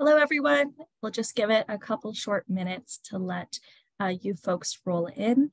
Hello, everyone. We'll just give it a couple short minutes to let you folks roll in.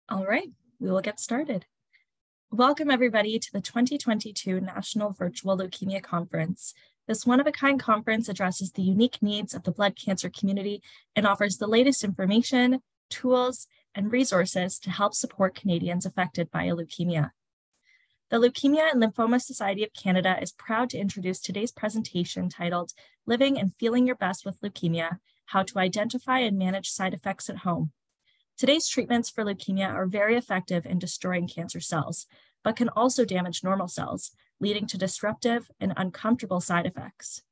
All right, we will get started. Welcome, everybody, to the 2022 National Virtual Leukemia Conference. This one-of-a-kind conference addresses the unique needs of the blood cancer community and offers the latest information, tools, and resources to help support Canadians affected by a leukemia. The Leukemia and Lymphoma Society of Canada is proud to introduce today's presentation titled Living and Feeling Your Best with Leukemia, How to Identify and Manage Side Effects at Home. Today's treatments for leukemia are very effective in destroying cancer cells, but can also damage normal cells, leading to disruptive and uncomfortable side effects.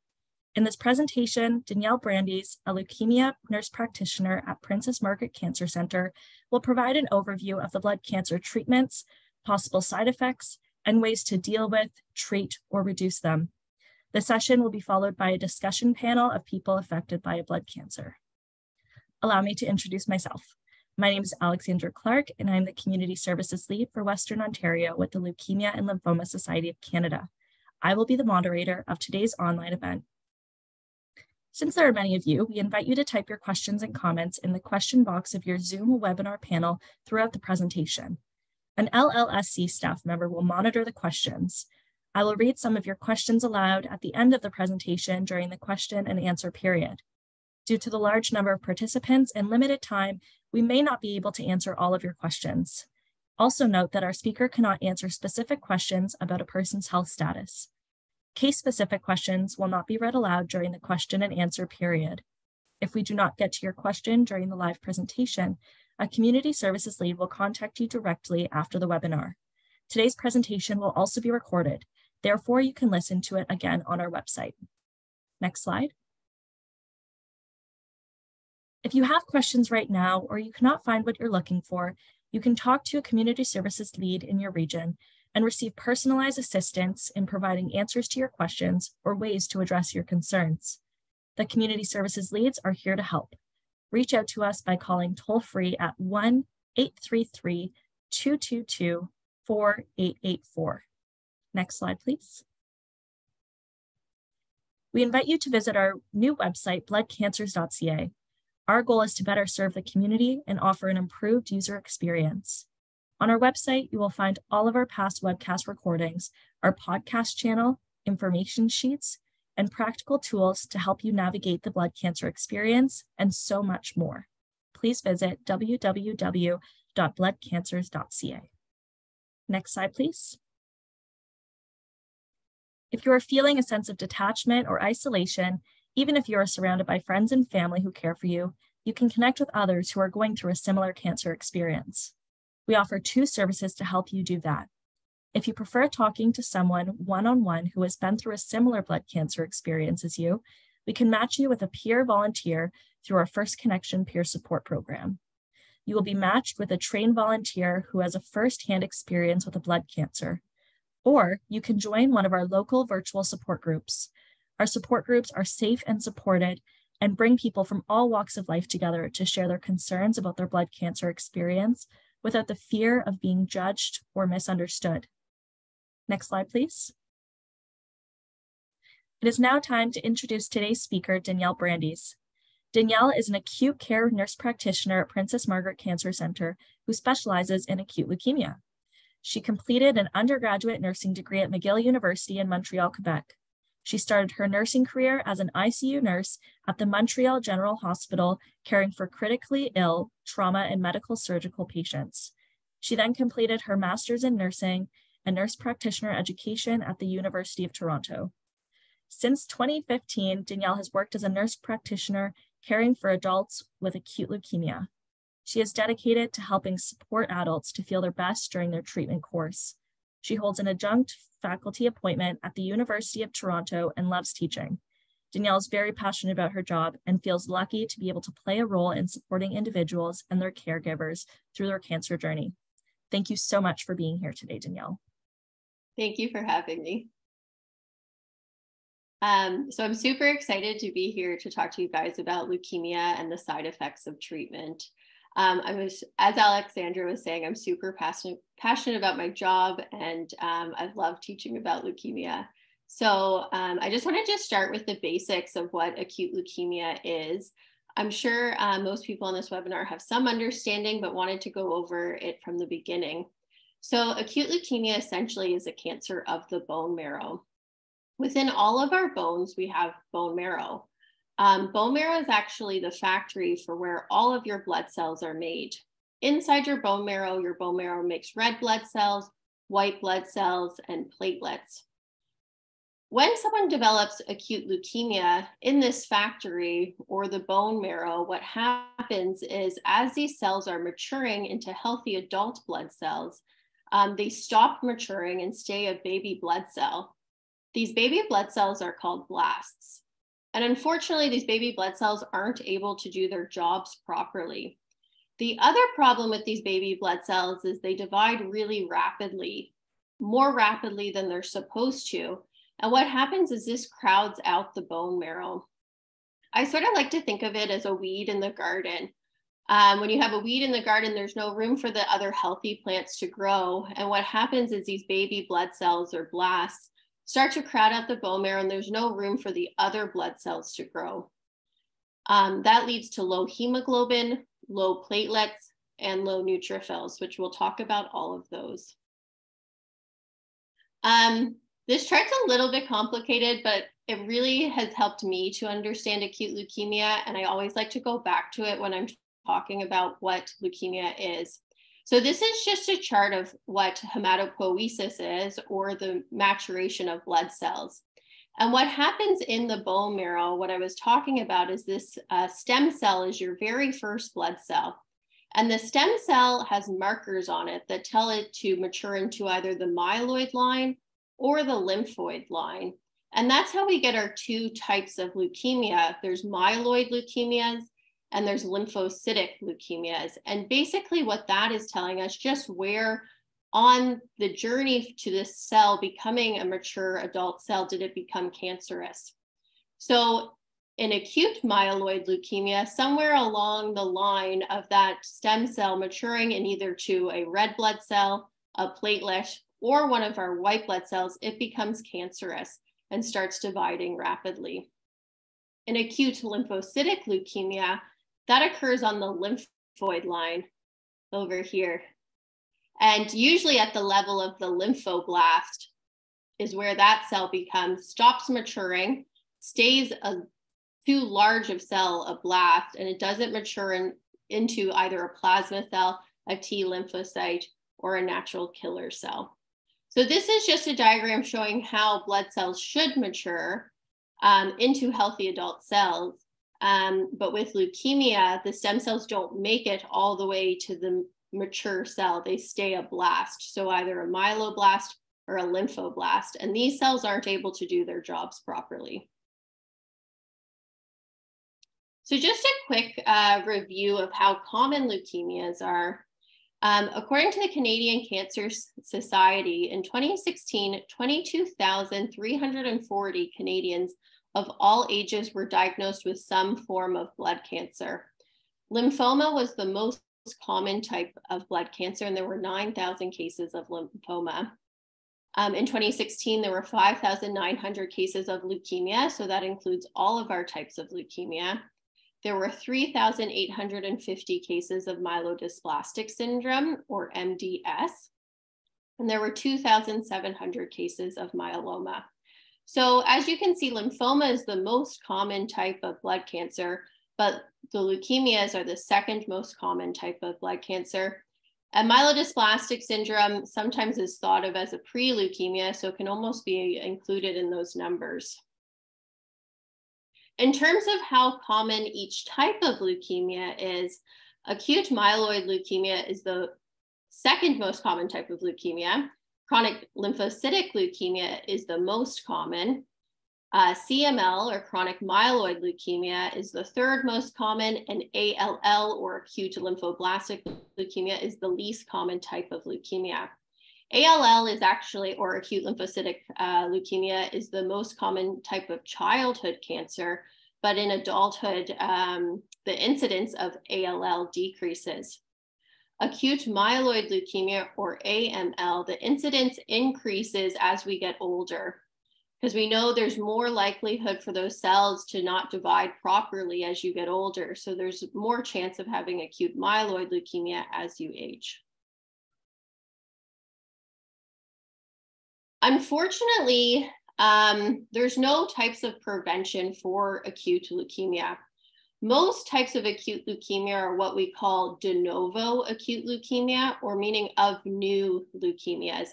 In this presentation, Danielle Brandys, a leukemia nurse practitioner at Princess Margaret Cancer Centre, will provide an overview of the blood cancer treatments, possible side effects, and ways to deal with, treat, or reduce them. The session will be followed by a discussion panel of people affected by a blood cancer. Allow me to introduce myself. My name is Alexandra Clark, and I'm the Community Services Lead for Western Ontario with the Leukemia and Lymphoma Society of Canada. I will be the moderator of today's online event. Since there are many of you, we invite you to type your questions and comments in the question box of your Zoom webinar panel throughout the presentation. An LLSC staff member will monitor the questions. I will read some of your questions aloud at the end of the presentation during the question and answer period. Due to the large number of participants and limited time, we may not be able to answer all of your questions. Also note that our speaker cannot answer specific questions about a person's health status. Case-specific questions will not be read aloud during the question and answer period. If we do not get to your question during the live presentation, a community services lead will contact you directly after the webinar. Today's presentation will also be recorded. Therefore, you can listen to it again on our website. Next slide. If you have questions right now or you cannot find what you're looking for, you can talk to a community services lead in your region and receive personalized assistance in providing answers to your questions or ways to address your concerns. The community services leads are here to help. Reach out to us by calling toll-free at 1-833-222-4884. Next slide, please. We invite you to visit our new website, bloodcancers.ca. Our goal is to better serve the community and offer an improved user experience. On our website, you will find all of our past webcast recordings, our podcast channel, information sheets, and practical tools to help you navigate the blood cancer experience, and so much more. Please visit www.bloodcancers.ca. Next slide, please. If you are feeling a sense of detachment or isolation, even if you are surrounded by friends and family who care for you, you can connect with others who are going through a similar cancer experience. We offer 2 services to help you do that. If you prefer talking to someone one-on-one who has been through a similar blood cancer experience as you, we can match you with a peer volunteer through our First Connection Peer Support Program. You will be matched with a trained volunteer who has a first-hand experience with a blood cancer. Or you can join one of our local virtual support groups. Our support groups are safe and supported and bring people from all walks of life together to share their concerns about their blood cancer experience without the fear of being judged or misunderstood. Next slide, please. It is now time to introduce today's speaker, Danielle Brandys. Danielle is an acute care nurse practitioner at Princess Margaret Cancer Centre who specializes in acute leukemia. She completed an undergraduate nursing degree at McGill University in Montreal, Quebec. She started her nursing career as an ICU nurse at the Montreal General Hospital, caring for critically ill trauma and medical surgical patients. She then completed her master's in nursing and nurse practitioner education at the University of Toronto. Since 2015, Danielle has worked as a nurse practitioner caring for adults with acute leukemia. She is dedicated to helping support adults to feel their best during their treatment course. She holds an adjunct faculty appointment at the University of Toronto and loves teaching. Danielle is very passionate about her job and feels lucky to be able to play a role in supporting individuals and their caregivers through their cancer journey. Thank you so much for being here today, Danielle. Thank you for having me. So I'm super excited to be here to talk to you guys about leukemia and the side effects of treatment. As Alexandra was saying, I'm super passionate about my job, and I love teaching about leukemia. So I just wanted to start with the basics of what acute leukemia is. I'm sure most people on this webinar have some understanding, but wanted to go over it from the beginning. So acute leukemia essentially is a cancer of the bone marrow. Within all of our bones, we have bone marrow. Bone marrow is actually the factory for where all of your blood cells are made. Inside your bone marrow makes red blood cells, white blood cells, and platelets. When someone develops acute leukemia in this factory or the bone marrow, what happens is as these cells are maturing into healthy adult blood cells, they stop maturing and stay a baby blood cell. These baby blood cells are called blasts. And unfortunately, these baby blood cells aren't able to do their jobs properly. The other problem with these baby blood cells is they divide really rapidly, more rapidly than they're supposed to. And what happens is this crowds out the bone marrow. I sort of like to think of it as a weed in the garden. When you have a weed in the garden, there's no room for the other healthy plants to grow. And what happens is these baby blood cells or blasts start to crowd out the bone marrow, and there's no room for the other blood cells to grow. That leads to low hemoglobin, low platelets, and low neutrophils, which we'll talk about all of those. This chart's a little bit complicated, but it really has helped me to understand acute leukemia, and I always like to go back to it when I'm talking about what leukemia is. So this is just a chart of what hematopoiesis is, or the maturation of blood cells. And what happens in the bone marrow, what I was talking about is this stem cell is your very first blood cell. And the stem cell has markers on it that tell it to mature into either the myeloid line or the lymphoid line. And that's how we get our two types of leukemia. There's myeloid leukemias and there's lymphocytic leukemias. And basically what that is telling us just where on the journey to this cell becoming a mature adult cell did it become cancerous. So in acute myeloid leukemia, somewhere along the line of that stem cell maturing in either to a red blood cell, a platelet, or one of our white blood cells, it becomes cancerous and starts dividing rapidly. In acute lymphocytic leukemia, that occurs on the lymphoid line over here. And usually at the level of the lymphoblast is where that cell stops maturing, stays too large of cell, a blast, and it doesn't mature into either a plasma cell, a T lymphocyte, or a natural killer cell. So this is just a diagram showing how blood cells should mature into healthy adult cells. But with leukemia, the stem cells don't make it all the way to the mature cell. They stay a blast. So either a myeloblast or a lymphoblast. And these cells aren't able to do their jobs properly. So just a quick review of how common leukemias are. According to the Canadian Cancer Society, in 2016, 22,340 Canadians of all ages were diagnosed with some form of blood cancer. Lymphoma was the most common type of blood cancer, and there were 9,000 cases of lymphoma. In 2016, there were 5,900 cases of leukemia, so that includes all of our types of leukemia. There were 3,850 cases of myelodysplastic syndrome, or MDS, and there were 2,700 cases of myeloma. So as you can see, lymphoma is the most common type of blood cancer, but the leukemias are the second most common type of blood cancer. And myelodysplastic syndrome sometimes is thought of as a pre-leukemia, so it can almost be included in those numbers. In terms of how common each type of leukemia is, acute myeloid leukemia is the second most common type of leukemia. Chronic lymphocytic leukemia is the most common. CML, or chronic myeloid leukemia, is the third most common, and ALL, or acute lymphoblastic leukemia, is the least common type of leukemia. ALL is actually, or acute lymphocytic leukemia, is the most common type of childhood cancer, but in adulthood, the incidence of ALL decreases. Acute myeloid leukemia, or AML, the incidence increases as we get older, because we know there's more likelihood for those cells to not divide properly as you get older. So there's more chance of having acute myeloid leukemia as you age. Unfortunately, there's no types of prevention for acute leukemia. Most types of acute leukemia are what we call de novo acute leukemia, or meaning of new leukemias,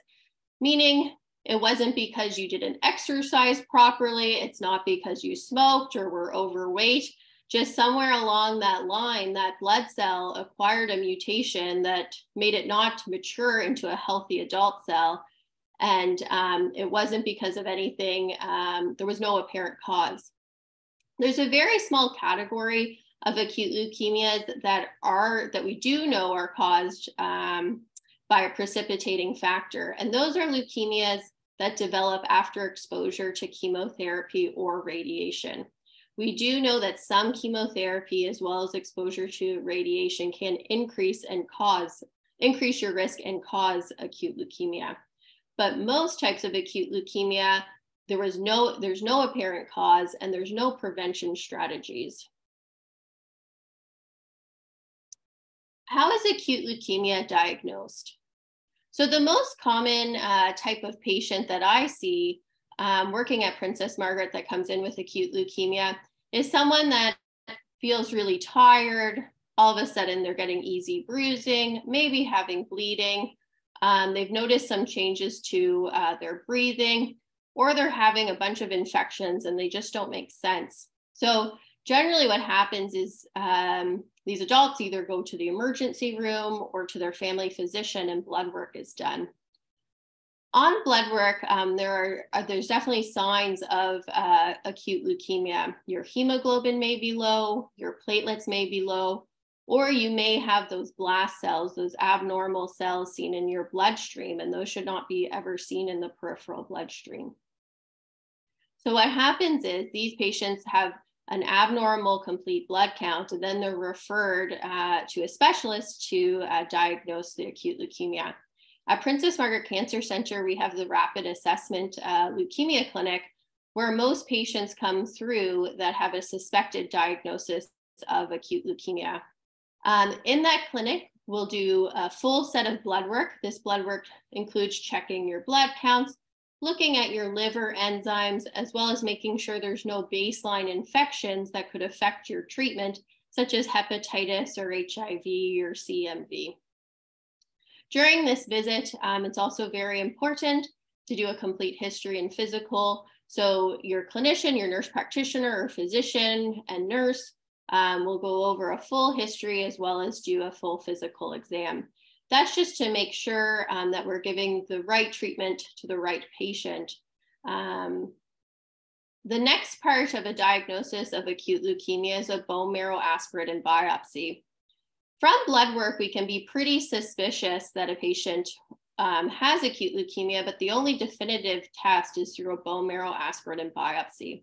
meaning it wasn't because you didn't exercise properly, it's not because you smoked or were overweight, just somewhere along that line, that blood cell acquired a mutation that made it not mature into a healthy adult cell. And it wasn't because of anything, there was no apparent cause. There's a very small category of acute leukemias that we do know are caused by a precipitating factor. And those are leukemias that develop after exposure to chemotherapy or radiation. We do know that some chemotherapy, as well as exposure to radiation, can increase your risk and cause acute leukemia. But most types of acute leukemia, there's no apparent cause, and there's no prevention strategies. How is acute leukemia diagnosed? So the most common type of patient that I see working at Princess Margaret that comes in with acute leukemia is someone that feels really tired. All of a sudden, they're getting easy bruising, maybe having bleeding. They've noticed some changes to their breathing, or they're having a bunch of infections and they just don't make sense. So generally what happens is these adults either go to the emergency room or to their family physician, and blood work is done. On blood work, there's definitely signs of acute leukemia. Your hemoglobin may be low, your platelets may be low, or you may have those blast cells, those abnormal cells seen in your bloodstream, and those should not be ever seen in the peripheral bloodstream. So what happens is these patients have an abnormal complete blood count, and then they're referred to a specialist to diagnose the acute leukemia. At Princess Margaret Cancer Centre, we have the rapid assessment leukemia clinic, where most patients come through that have a suspected diagnosis of acute leukemia. In that clinic, we'll do a full set of blood work. This blood work includes checking your blood counts, looking at your liver enzymes, as well as making sure there's no baseline infections that could affect your treatment, such as hepatitis or HIV or CMV. During this visit, it's also very important to do a complete history and physical. So your clinician, your nurse practitioner or physician and nurse will go over a full history as well as do a full physical exam. That's just to make sure that we're giving the right treatment to the right patient. The next part of a diagnosis of acute leukemia is a bone marrow aspirate and biopsy. From blood work, we can be pretty suspicious that a patient has acute leukemia, but the only definitive test is through a bone marrow aspirate and biopsy.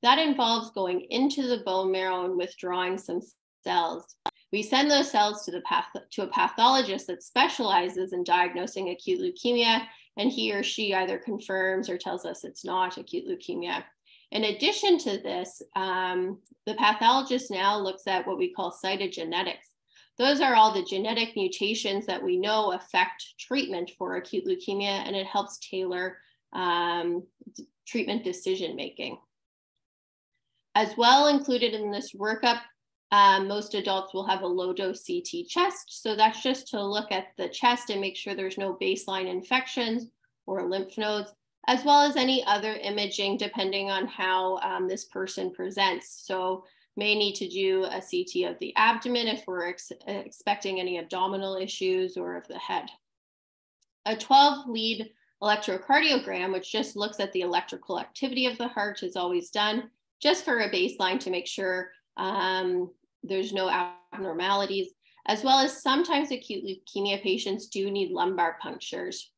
That involves going into the bone marrow and withdrawing some cells. We send those cells to a pathologist that specializes in diagnosing acute leukemia, and he or she either confirms or tells us it's not acute leukemia. In addition to this, the pathologist now looks at what we call cytogenetics. Those are all the genetic mutations that we know affect treatment for acute leukemia, and it helps tailor treatment decision-making. As well, included in this workup, most adults will have a low-dose CT chest. So that's just to look at the chest and make sure there's no baseline infections or lymph nodes, as well as any other imaging depending on how this person presents. So may need to do a CT of the abdomen if we're expecting any abdominal issues, or of the head. A 12-lead electrocardiogram, which just looks at the electrical activity of the heart, is always done just for a baseline to make sure there's no abnormalities, as well as sometimes acute leukemia patients do need lumbar punctures.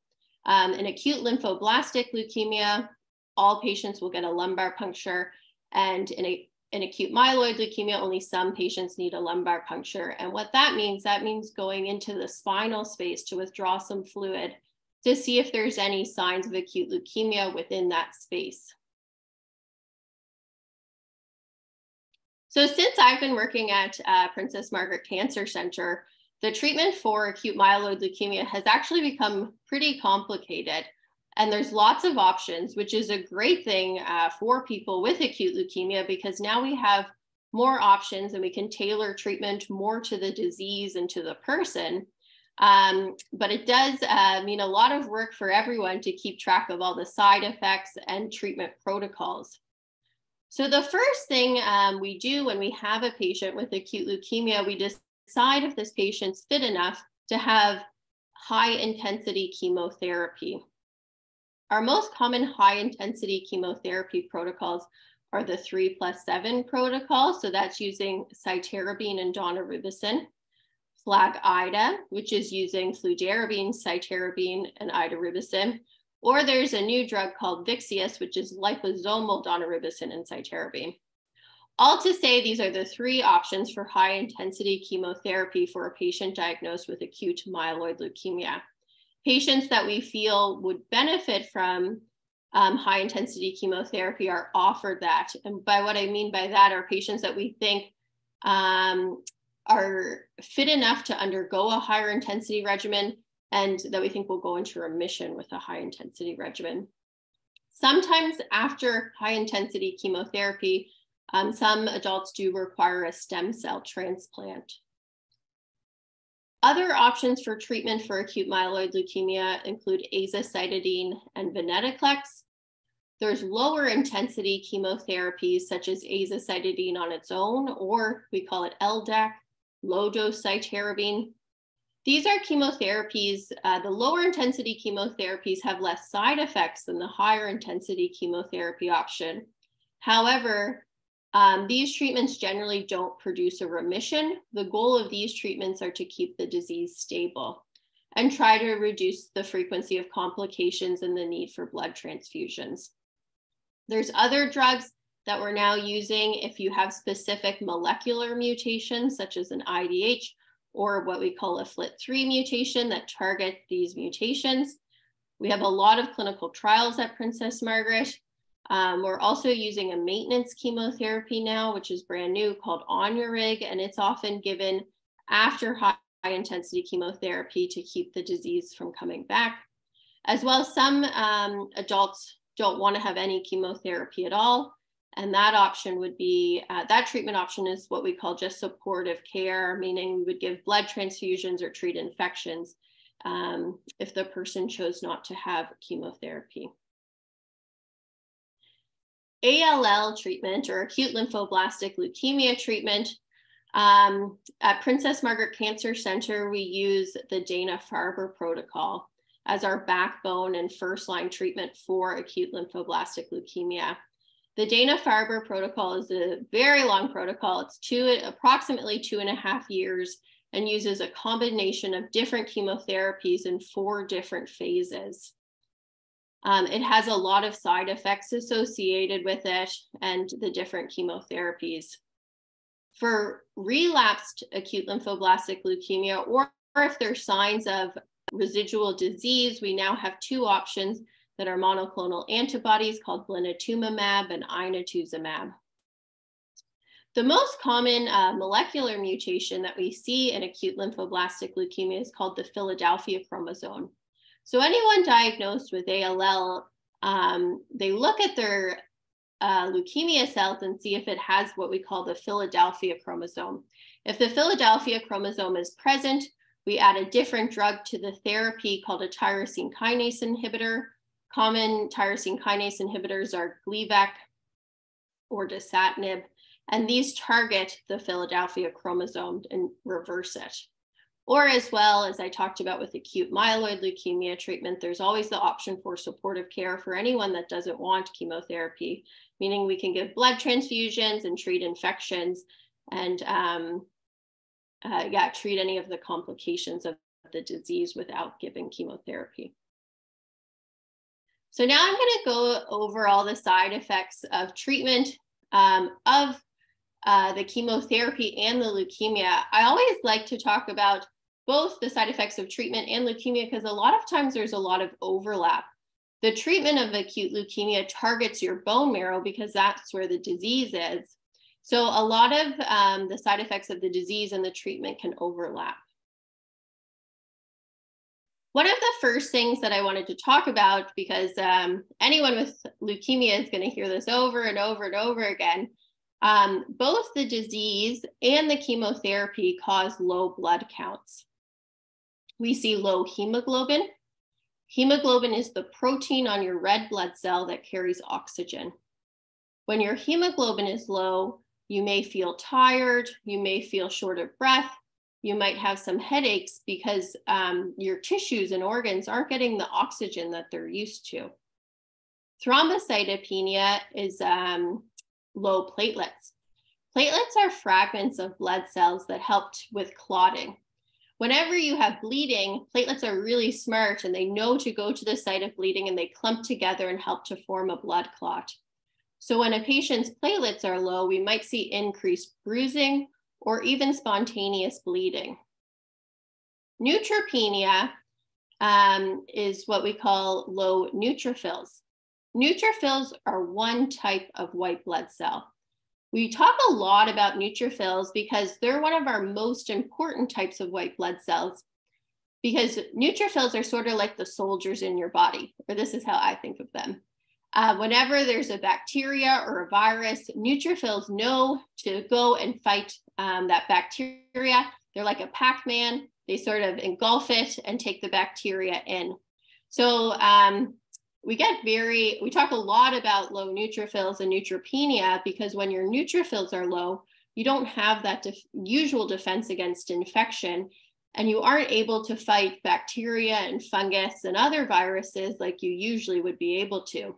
In acute lymphoblastic leukemia, all patients will get a lumbar puncture, and in acute myeloid leukemia, only some patients need a lumbar puncture. And what that means going into the spinal space to withdraw some fluid to see if there's any signs of acute leukemia within that space. So since I've been working at Princess Margaret Cancer Centre, the treatment for acute myeloid leukemia has actually become pretty complicated. And there's lots of options, which is a great thing for people with acute leukemia, because now we have more options and we can tailor treatment more to the disease and to the person. But it does mean a lot of work for everyone to keep track of all the side effects and treatment protocols. So the first thing we do when we have a patient with acute leukemia, we decide if this patient's fit enough to have high intensity chemotherapy. Our most common high intensity chemotherapy protocols are the 3+7 protocol. So that's using cytarabine and daunorubicin. FLAG-IDA, which is using fludarabine, cytarabine, and idarubicin. Or there's a new drug called Vyxeos, which is liposomal daunorubicin and cytarabine. All to say, these are the three options for high intensity chemotherapy for a patient diagnosed with acute myeloid leukemia. Patients that we feel would benefit from high intensity chemotherapy are offered that. And by what I mean by that are patients that we think are fit enough to undergo a higher intensity regimen and that we think will go into remission with a high intensity regimen. Sometimes after high intensity chemotherapy, some adults do require a stem cell transplant. Other options for treatment for acute myeloid leukemia include azacitidine and venetoclax. There's lower intensity chemotherapies such as azacitidine on its own, or we call it LDAC, low dose cytarabine. These are chemotherapies, the lower intensity chemotherapies have less side effects than the higher intensity chemotherapy option. However, these treatments generally don't produce a remission. The goal of these treatments are to keep the disease stable and try to reduce the frequency of complications and the need for blood transfusions. There's other drugs that we're now using if you have specific molecular mutations, such as an IDH or what we call a FLT3 mutation that target these mutations. We have a lot of clinical trials at Princess Margaret. We're also using a maintenance chemotherapy now, which is brand new, called Onurig, and it's often given after high intensity chemotherapy to keep the disease from coming back. As well, some adults don't want to have any chemotherapy at all, and that option would be, that treatment option is what we call just supportive care, meaning we would give blood transfusions or treat infections if the person chose not to have chemotherapy. ALL treatment, or acute lymphoblastic leukemia treatment, at Princess Margaret Cancer Centre, we use the Dana-Farber protocol as our backbone and first-line treatment for acute lymphoblastic leukemia. The Dana-Farber protocol is a very long protocol. It's approximately 2.5 years and uses a combination of different chemotherapies in 4 different phases. It has a lot of side effects associated with it and the different chemotherapies. For relapsed acute lymphoblastic leukemia, or if there's signs of residual disease, we now have 2 options that are monoclonal antibodies called blinatumomab and inotuzumab. The most common molecular mutation that we see in acute lymphoblastic leukemia is called the Philadelphia chromosome. So anyone diagnosed with ALL they look at their leukemia cells and see if it has what we call the Philadelphia chromosome. If the Philadelphia chromosome is present, we add a different drug to the therapy called a tyrosine kinase inhibitor. Common tyrosine kinase inhibitors are Gleevec or dasatinib, and these target the Philadelphia chromosome and reverse it. Or as well, as I talked about with acute myeloid leukemia treatment, there's always the option for supportive care for anyone that doesn't want chemotherapy, meaning we can give blood transfusions and treat infections and treat any of the complications of the disease without giving chemotherapy. So now I'm going to go over all the side effects of treatment of the chemotherapy and the leukemia. I always like to talk about both the side effects of treatment and leukemia because a lot of times there's a lot of overlap. The treatment of acute leukemia targets your bone marrow because that's where the disease is. So a lot of the side effects of the disease and the treatment can overlap. One of the first things that I wanted to talk about, because anyone with leukemia is going to hear this over and over and over again, both the disease and the chemotherapy cause low blood counts. We see low hemoglobin. Hemoglobin is the protein on your red blood cell that carries oxygen. When your hemoglobin is low, you may feel tired, you may feel short of breath, you might have some headaches because your tissues and organs aren't getting the oxygen that they're used to. Thrombocytopenia is low platelets. Platelets are fragments of blood cells that help with clotting. Whenever you have bleeding, platelets are really smart and they know to go to the site of bleeding and they clump together and help to form a blood clot. So when a patient's platelets are low, we might see increased bruising or even spontaneous bleeding. Neutropenia is what we call low neutrophils. Neutrophils are one type of white blood cell. We talk a lot about neutrophils because they're one of our most important types of white blood cells because neutrophils are sort of like the soldiers in your body, or this is how I think of them. Whenever there's a bacteria or a virus, neutrophils know to go and fight that bacteria. They're like a Pac-Man. They sort of engulf it and take the bacteria in. So we talk a lot about low neutrophils and neutropenia because when your neutrophils are low, you don't have that usual defense against infection, and you aren't able to fight bacteria and fungus and other viruses like you usually would be able to.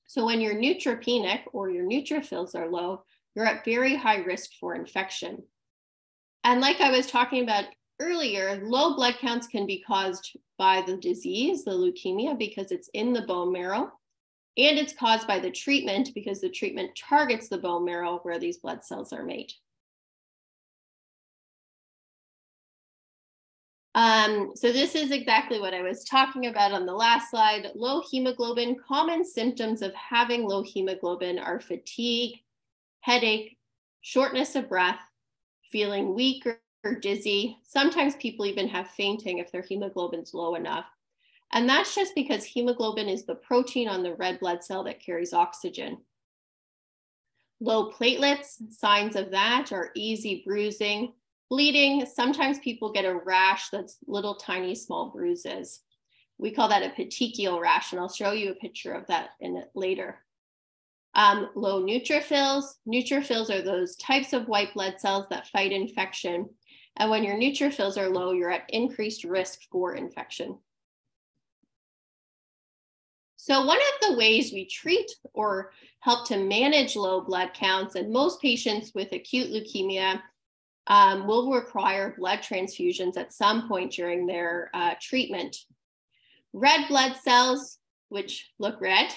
So when you're neutropenic or your neutrophils are low, you're at very high risk for infection. And like I was talking about earlier, low blood counts can be caused by the disease, the leukemia, because it's in the bone marrow, and it's caused by the treatment because the treatment targets the bone marrow where these blood cells are made. So this is exactly what I was talking about on the last slide. Low hemoglobin, common symptoms of having low hemoglobin are fatigue, headache, shortness of breath, feeling weak or dizzy. Sometimes people even have fainting if their hemoglobin's low enough. And that's just because hemoglobin is the protein on the red blood cell that carries oxygen. Low platelets, signs of that are easy bruising, bleeding. Sometimes people get a rash that's little tiny small bruises. We call that a petechial rash, and I'll show you a picture of that later. Low neutrophils. Neutrophils are those types of white blood cells that fight infection. And when your neutrophils are low, you're at increased risk for infection. So one of the ways we treat or help to manage low blood counts, and most patients with acute leukemia will require blood transfusions at some point during their treatment. Red blood cells, which look red,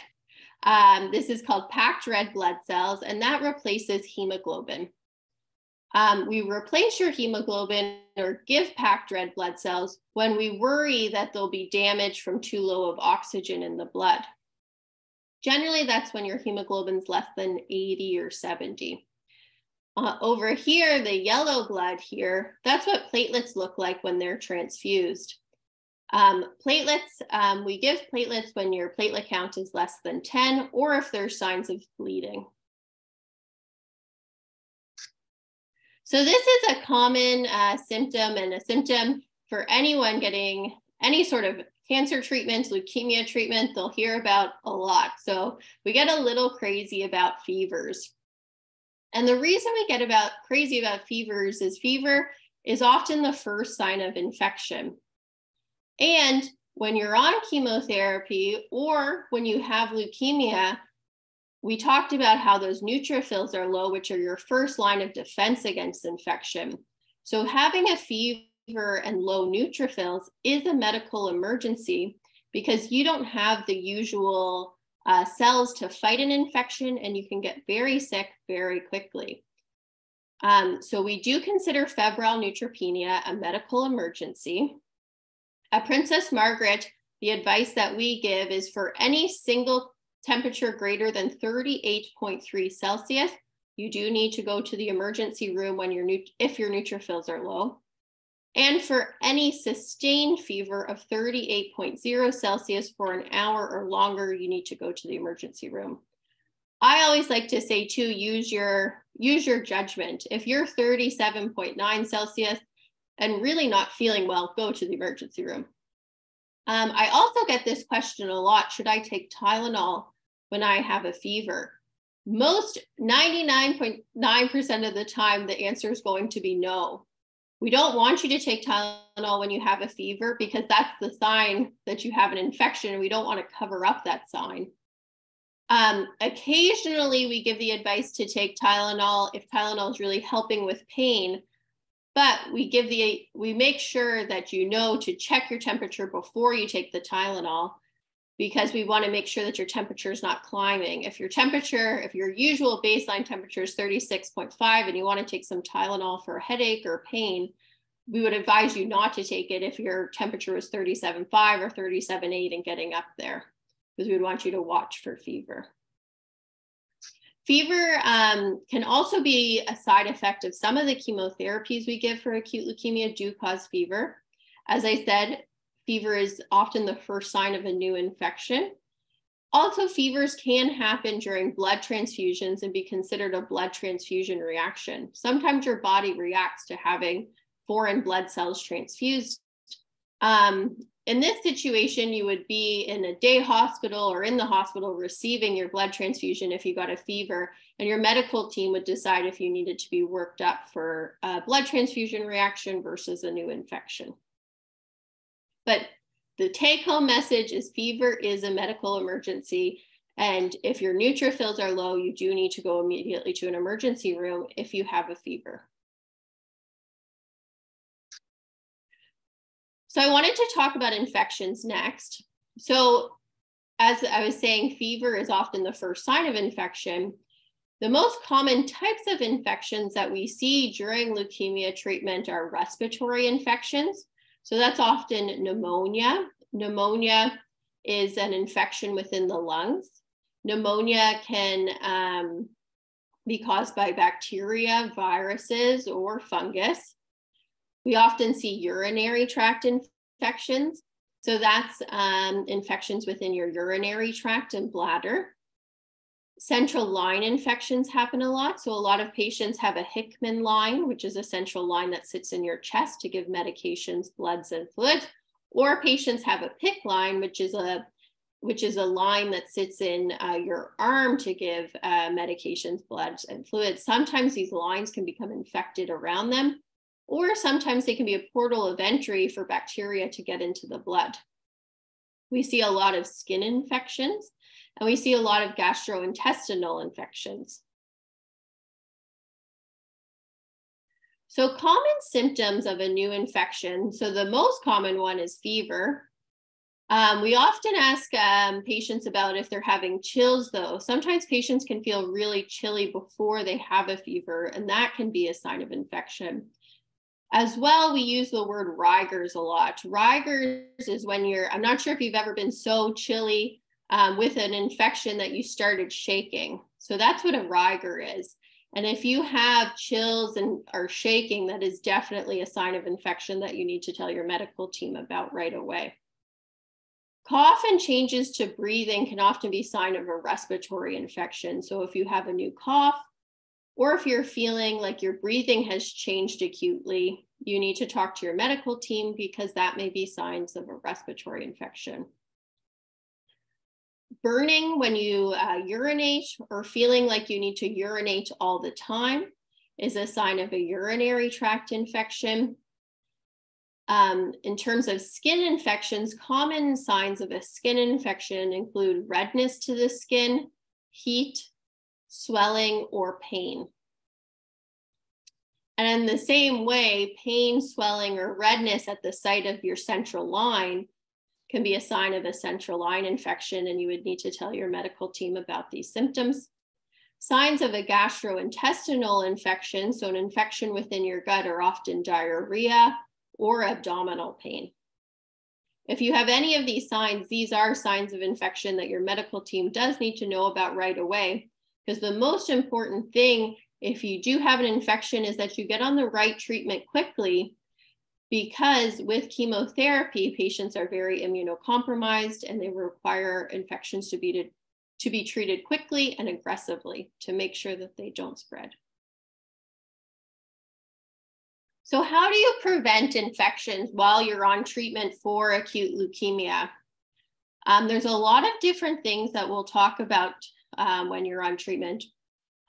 this is called packed red blood cells, and that replaces hemoglobin. We replace your hemoglobin or give packed red blood cells when we worry that there'll be damage from too low of oxygen in the blood. Generally, that's when your hemoglobin's less than 80 or 70. Over here, the yellow blood here, that's what platelets look like when they're transfused. Platelets, we give platelets when your platelet count is less than 10 or if there's signs of bleeding. So this is a common symptom and a symptom for anyone getting any sort of cancer treatment, leukemia treatment, they'll hear about a lot. So we get a little crazy about fevers. And the reason we get crazy about fevers is fever is often the first sign of infection. And when you're on chemotherapy or when you have leukemia, we talked about how those neutrophils are low, which are your first line of defense against infection. So having a fever and low neutrophils is a medical emergency because you don't have the usual cells to fight an infection and you can get very sick very quickly. So we do consider febrile neutropenia a medical emergency. At Princess Margaret, the advice that we give is for any single temperature greater than 38.3 Celsius, you do need to go to the emergency room if your neutrophils are low. And for any sustained fever of 38.0 Celsius for an hour or longer, you need to go to the emergency room. I always like to say too, use your judgment. If you're 37.9 Celsius and really not feeling well, go to the emergency room. I also get this question a lot, should I take Tylenol when I have a fever? Most 99.9% of the time, the answer is going to be no. We don't want you to take Tylenol when you have a fever because that's the sign that you have an infection and we don't want to cover up that sign. Occasionally, we give the advice to take Tylenol if Tylenol is really helping with pain, but we make sure that you know to check your temperature before you take the Tylenol because we want to make sure that your temperature is not climbing. If your usual baseline temperature is 36.5 and you want to take some Tylenol for a headache or pain, we would advise you not to take it if your temperature is 37.5 or 37.8 and getting up there, because we would want you to watch for fever. Fever can also be a side effect of some of the chemotherapies we give for acute leukemia do cause fever. As I said, fever is often the first sign of a new infection. Also, fevers can happen during blood transfusions and be considered a blood transfusion reaction. Sometimes your body reacts to having foreign blood cells transfused. In this situation, you would be in a day hospital or in the hospital receiving your blood transfusion if you got a fever, and your medical team would decide if you needed to be worked up for a blood transfusion reaction versus a new infection. But the take-home message is fever is a medical emergency, and if your neutrophils are low, you do need to go immediately to an emergency room if you have a fever. So I wanted to talk about infections next. So as I was saying, fever is often the first sign of infection. The most common types of infections that we see during leukemia treatment are respiratory infections. So that's often pneumonia. Pneumonia is an infection within the lungs. Pneumonia can be caused by bacteria, viruses, or fungus. We often see urinary tract infections. So that's infections within your urinary tract and bladder. Central line infections happen a lot. So a lot of patients have a Hickman line, which is a central line that sits in your chest to give medications, bloods, and fluids. Or patients have a PICC line, which is a line that sits in your arm to give medications, bloods, and fluids. Sometimes these lines can become infected around them, or sometimes they can be a portal of entry for bacteria to get into the blood. We see a lot of skin infections, and we see a lot of gastrointestinal infections. So common symptoms of a new infection. So the most common one is fever. We often ask patients about if they're having chills though. Sometimes patients can feel really chilly before they have a fever, and that can be a sign of infection. As well, we use the word rigors a lot. Rigors is when I'm not sure if you've ever been so chilly with an infection that you started shaking. So that's what a rigor is. And if you have chills and are shaking, that is definitely a sign of infection that you need to tell your medical team about right away. Cough and changes to breathing can often be a sign of a respiratory infection. So if you have a new cough, or if you're feeling like your breathing has changed acutely, you need to talk to your medical team because that may be signs of a respiratory infection. Burning when you urinate or feeling like you need to urinate all the time is a sign of a urinary tract infection. In terms of skin infections, common signs of a skin infection include redness to the skin, heat, swelling, or pain. And in the same way, pain, swelling, or redness at the site of your central line can be a sign of a central line infection, and you would need to tell your medical team about these symptoms. Signs of a gastrointestinal infection, so an infection within your gut, are often diarrhea or abdominal pain. If you have any of these signs, these are signs of infection that your medical team does need to know about right away, because the most important thing if you do have an infection is that you get on the right treatment quickly, because with chemotherapy, patients are very immunocompromised and they require infections to be treated quickly and aggressively to make sure that they don't spread. So how do you prevent infections while you're on treatment for acute leukemia? There's a lot of different things that we'll talk about when you're on treatment.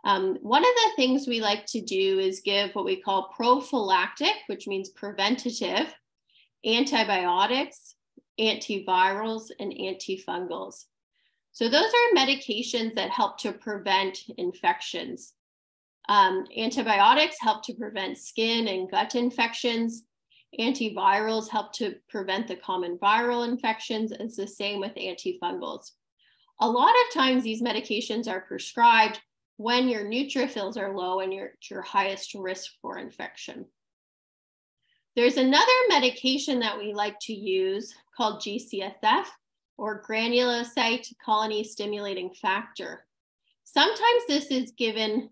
One of the things we like to do is give what we call prophylactic, which means preventative, antibiotics, antivirals, and antifungals. So those are medications that help to prevent infections. Antibiotics help to prevent skin and gut infections. Antivirals help to prevent the common viral infections. It's the same with antifungals. A lot of times these medications are prescribed when your neutrophils are low and you're at your highest risk for infection. There's another medication that we like to use called GCSF, or granulocyte colony stimulating factor. Sometimes this is given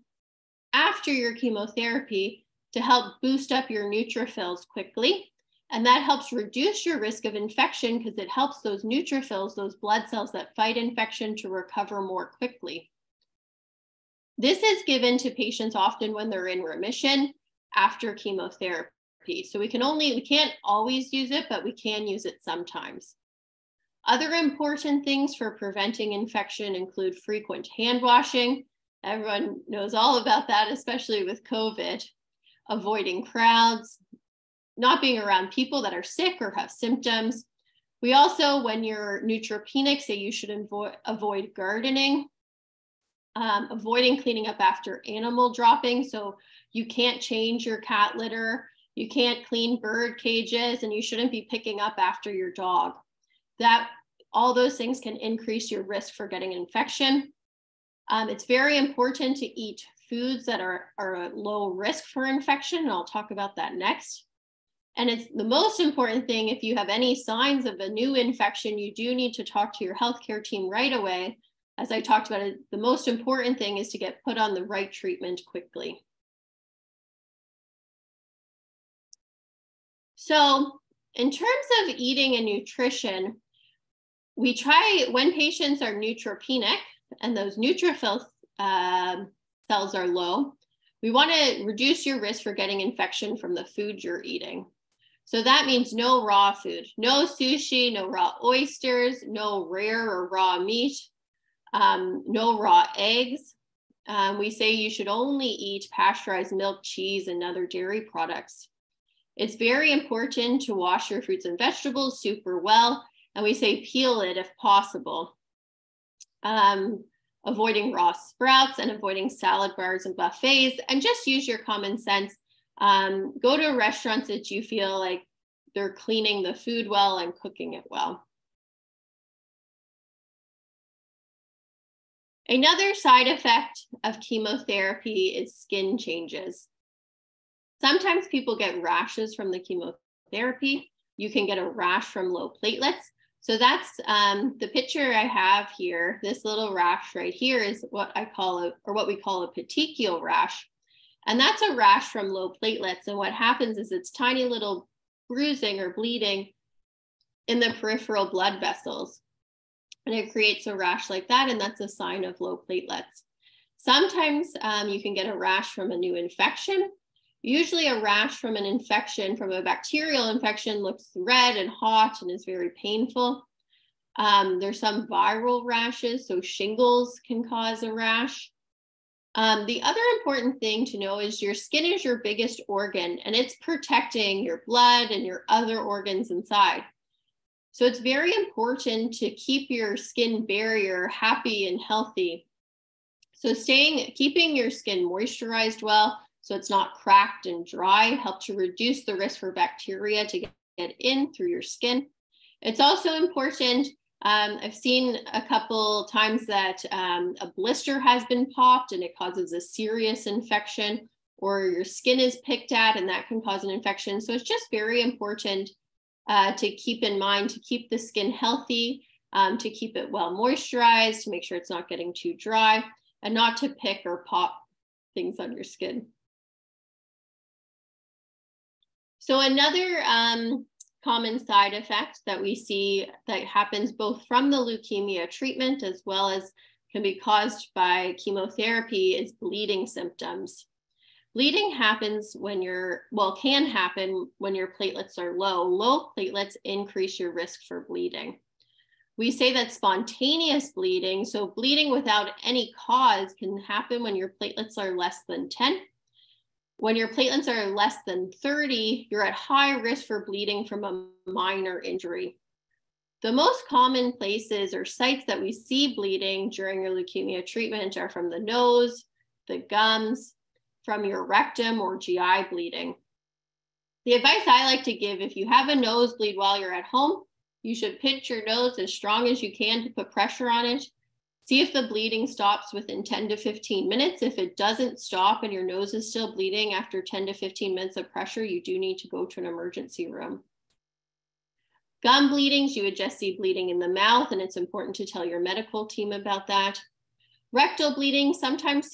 after your chemotherapy to help boost up your neutrophils quickly, and that helps reduce your risk of infection because it helps those neutrophils, those blood cells that fight infection, to recover more quickly. This is given to patients often when they're in remission after chemotherapy. So we can't always use it, but we can use it sometimes. Other important things for preventing infection include frequent hand washing. Everyone knows all about that, especially with COVID. Avoiding crowds, not being around people that are sick or have symptoms. We also, when you're neutropenic, say you should avoid gardening. Avoiding cleaning up after animal dropping. So you can't change your cat litter, you can't clean bird cages, and you shouldn't be picking up after your dog. All those things can increase your risk for getting infection. It's very important to eat foods that are at low risk for infection, and I'll talk about that next. And it's the most important thing, if you have any signs of a new infection, you do need to talk to your healthcare team right away. As I talked about, the most important thing is to get put on the right treatment quickly. So in terms of eating and nutrition, we try, when patients are neutropenic and those neutrophil cells are low, we want to reduce your risk for getting infection from the food you're eating. So that means no raw food, no sushi, no raw oysters, no rare or raw meat, no raw eggs. We say you should only eat pasteurized milk, cheese, and other dairy products. It's very important to wash your fruits and vegetables super well, and we say peel it if possible. Avoiding raw sprouts and avoiding salad bars and buffets, and just use your common sense. Go to restaurants that you feel like they're cleaning the food well and cooking it well. Another side effect of chemotherapy is skin changes. Sometimes people get rashes from the chemotherapy. You can get a rash from low platelets. So that's the picture I have here. This little rash right here is what we call a petechial rash. And that's a rash from low platelets. And what happens is it's tiny little bruising or bleeding in the peripheral blood vessels. and it creates a rash like that, and that's a sign of low platelets. Sometimes you can get a rash from a new infection. Usually a rash from an infection, from a bacterial infection, looks red and hot and is very painful. There's some viral rashes, so shingles can cause a rash. The other important thing to know is your skin is your biggest organ, and it's protecting your blood and your other organs inside. So it's very important to keep your skin barrier happy and healthy. So keeping your skin moisturized well, so it's not cracked and dry, helps to reduce the risk for bacteria to get in through your skin. It's also important, I've seen a couple times that a blister has been popped and it causes a serious infection, or your skin is picked at and that can cause an infection. So it's just very important to keep in mind to keep the skin healthy, to keep it well moisturized, to make sure it's not getting too dry, and not to pick or pop things on your skin. So another common side effect that we see that happens both from the leukemia treatment as well as can be caused by chemotherapy is bleeding symptoms. Bleeding happens can happen when your platelets are low. Low platelets increase your risk for bleeding. We say that spontaneous bleeding, so bleeding without any cause, can happen when your platelets are less than 10. When your platelets are less than 30, you're at high risk for bleeding from a minor injury. The most common places or sites that we see bleeding during your leukemia treatment are from the nose, the gums, from your rectum, or GI bleeding. The advice I like to give, if you have a nosebleed while you're at home, you should pinch your nose as strong as you can to put pressure on it. See if the bleeding stops within 10 to 15 minutes. If it doesn't stop and your nose is still bleeding after 10 to 15 minutes of pressure, you do need to go to an emergency room. Gum bleedings, you would just see bleeding in the mouth, and it's important to tell your medical team about that. Rectal bleeding, sometimes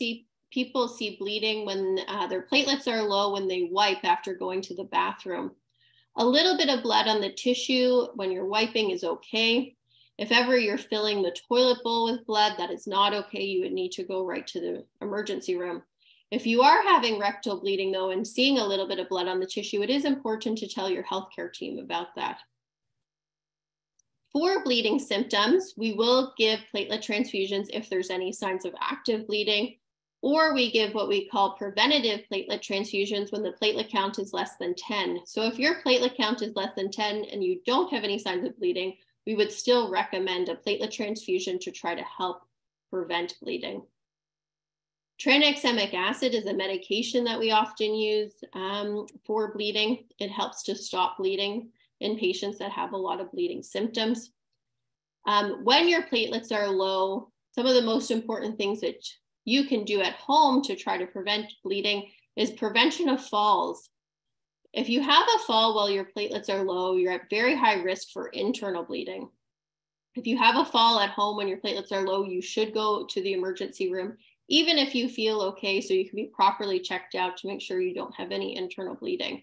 people see bleeding when their platelets are low when they wipe after going to the bathroom. A little bit of blood on the tissue when you're wiping is okay. If ever you're filling the toilet bowl with blood, that is not okay. You would need to go right to the emergency room. If you are having rectal bleeding though and seeing a little bit of blood on the tissue, it is important to tell your healthcare team about that. For bleeding symptoms, we will give platelet transfusions if there's any signs of active bleeding, or we give what we call preventative platelet transfusions when the platelet count is less than 10. So if your platelet count is less than 10 and you don't have any signs of bleeding, we would still recommend a platelet transfusion to try to help prevent bleeding. Tranexamic acid is a medication that we often use for bleeding. It helps to stop bleeding in patients that have a lot of bleeding symptoms. When your platelets are low, some of the most important things that you can do at home to try to prevent bleeding is prevention of falls. If you have a fall while your platelets are low, you're at very high risk for internal bleeding. If you have a fall at home when your platelets are low, you should go to the emergency room, even if you feel okay, so you can be properly checked out to make sure you don't have any internal bleeding.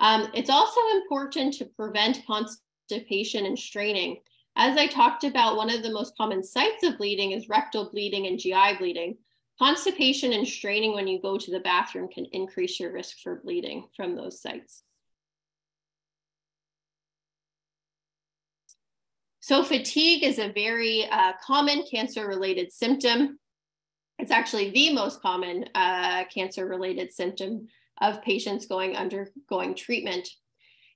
It's also important to prevent constipation and straining. As I talked about, one of the most common sites of bleeding is rectal bleeding and GI bleeding. Constipation and straining when you go to the bathroom can increase your risk for bleeding from those sites. So fatigue is a very common cancer-related symptom. It's actually the most common cancer-related symptom of patients undergoing treatment.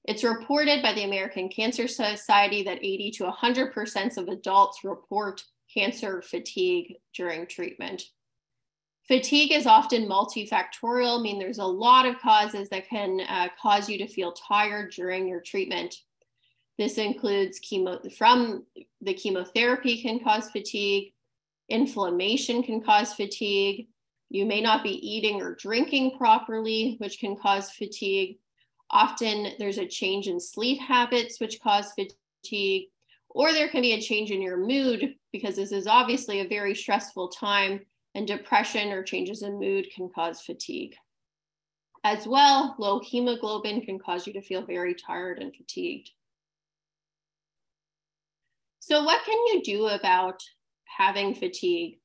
It's reported by the American Cancer Society that 80 to 100% of adults report cancer fatigue during treatment. Fatigue is often multifactorial, meaning there's a lot of causes that can cause you to feel tired during your treatment. This includes from the chemotherapy can cause fatigue, inflammation can cause fatigue, you may not be eating or drinking properly, which can cause fatigue. Often there's a change in sleep habits, which cause fatigue, or there can be a change in your mood because this is obviously a very stressful time, and depression or changes in mood can cause fatigue. As well, low hemoglobin can cause you to feel very tired and fatigued. So what can you do about having fatigue?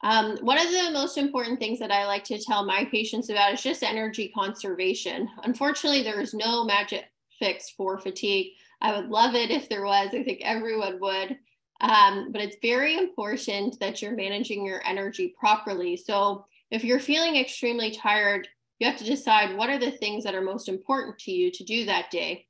One of the most important things that I like to tell my patients about is just energy conservation. Unfortunately, there is no magic fix for fatigue. I would love it if there was. I think everyone would. But it's very important that you're managing your energy properly. So if you're feeling extremely tired, you have to decide what are the things that are most important to you to do that day.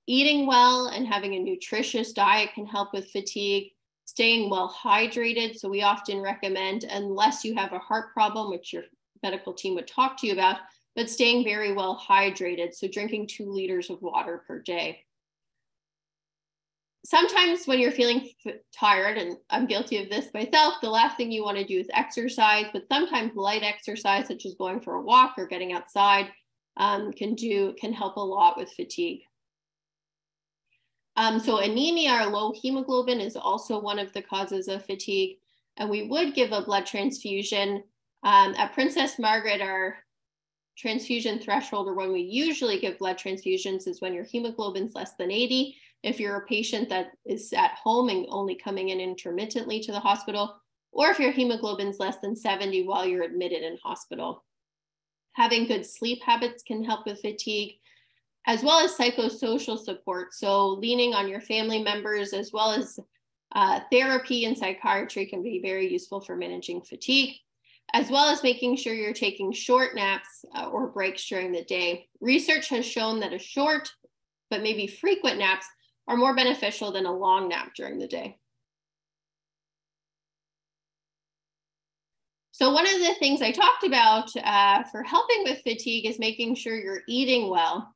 Eating well and having a nutritious diet can help with fatigue. Staying well hydrated. So we often recommend, unless you have a heart problem, which your medical team would talk to you about, but staying very well hydrated. So drinking 2 liters of water per day. Sometimes when you're feeling tired, and I'm guilty of this myself, the last thing you want to do is exercise, but sometimes light exercise, such as going for a walk or getting outside, can help a lot with fatigue. So anemia or low hemoglobin is also one of the causes of fatigue, and we would give a blood transfusion. At Princess Margaret, our transfusion threshold, or when we usually give blood transfusions, is when your hemoglobin's less than 80. If you're a patient that is at home and only coming in intermittently to the hospital, or if your hemoglobin's less than 70 while you're admitted in hospital. Having good sleep habits can help with fatigue, as well as psychosocial support. So leaning on your family members, as well as therapy and psychiatry, can be very useful for managing fatigue, as well as making sure you're taking short naps or breaks during the day. Research has shown that a short, but maybe frequent naps are more beneficial than a long nap during the day. So one of the things I talked about for helping with fatigue is making sure you're eating well.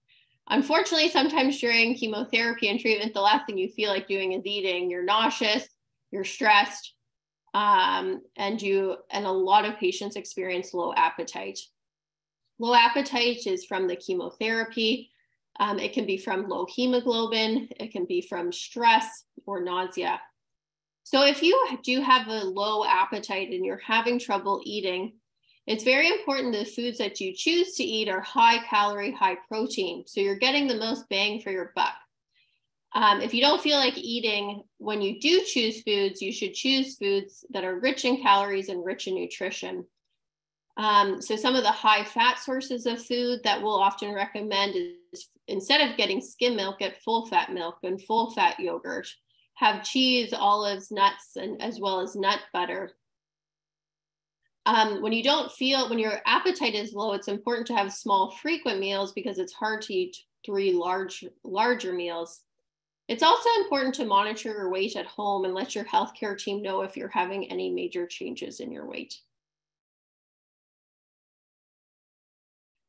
Unfortunately, sometimes during chemotherapy and treatment, the last thing you feel like doing is eating. You're nauseous, you're stressed, and a lot of patients experience low appetite. Low appetite is from the chemotherapy. It can be from low hemoglobin. It can be from stress or nausea. So if you do have a low appetite and you're having trouble eating, it's very important the foods that you choose to eat are high calorie, high protein. So you're getting the most bang for your buck. If you don't feel like eating, when you do choose foods, you should choose foods that are rich in calories and rich in nutrition. So some of the high fat sources of food that we'll often recommend is, instead of getting skim milk, get full fat milk and full fat yogurt. Have cheese, olives, nuts, and as well as nut butter. When your appetite is low, it's important to have small, frequent meals because it's hard to eat 3 larger meals. It's also important to monitor your weight at home and let your healthcare team know if you're having any major changes in your weight.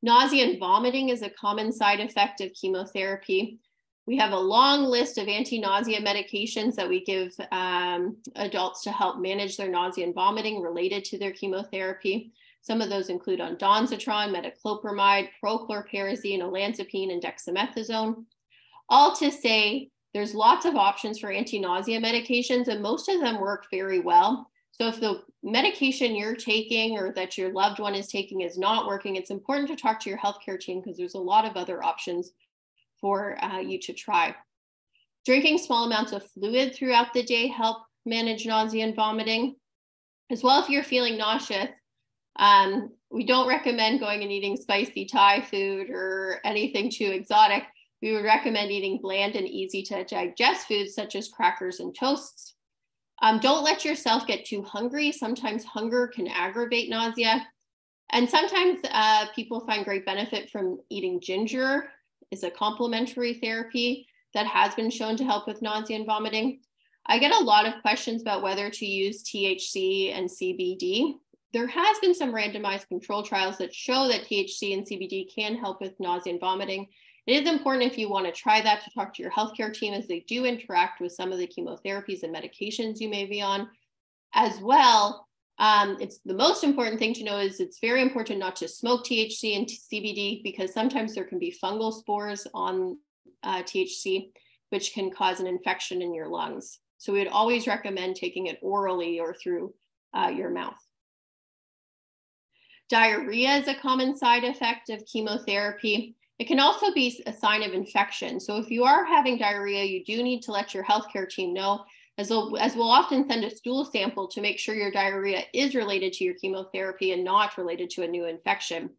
Nausea and vomiting is a common side effect of chemotherapy. We have a long list of anti-nausea medications that we give adults to help manage their nausea and vomiting related to their chemotherapy. Some of those include ondansetron, metoclopramide, prochlorperazine, olanzapine, and dexamethasone. All to say, there's lots of options for anti-nausea medications, and most of them work very well. So if the medication you're taking or that your loved one is taking is not working, it's important to talk to your healthcare team because there's a lot of other options for you to try. Drinking small amounts of fluid throughout the day help manage nausea and vomiting. As well, if you're feeling nauseous, we don't recommend going and eating spicy Thai food or anything too exotic. We would recommend eating bland and easy to digest foods such as crackers and toasts. Don't let yourself get too hungry. Sometimes hunger can aggravate nausea. And sometimes people find great benefit from eating ginger. Is a complementary therapy that has been shown to help with nausea and vomiting. I get a lot of questions about whether to use THC and CBD. There has been some randomized control trials that show that THC and CBD can help with nausea and vomiting. It is important, if you want to try that, to talk to your healthcare team, as they do interact with some of the chemotherapies and medications you may be on. As well, it's the most important thing to know is it's very important not to smoke THC and CBD because sometimes there can be fungal spores on THC, which can cause an infection in your lungs. So we would always recommend taking it orally or through your mouth. Diarrhea is a common side effect of chemotherapy. It can also be a sign of infection. So if you are having diarrhea, you do need to let your healthcare team know, as we'll often send a stool sample to make sure your diarrhea is related to your chemotherapy and not related to a new infection.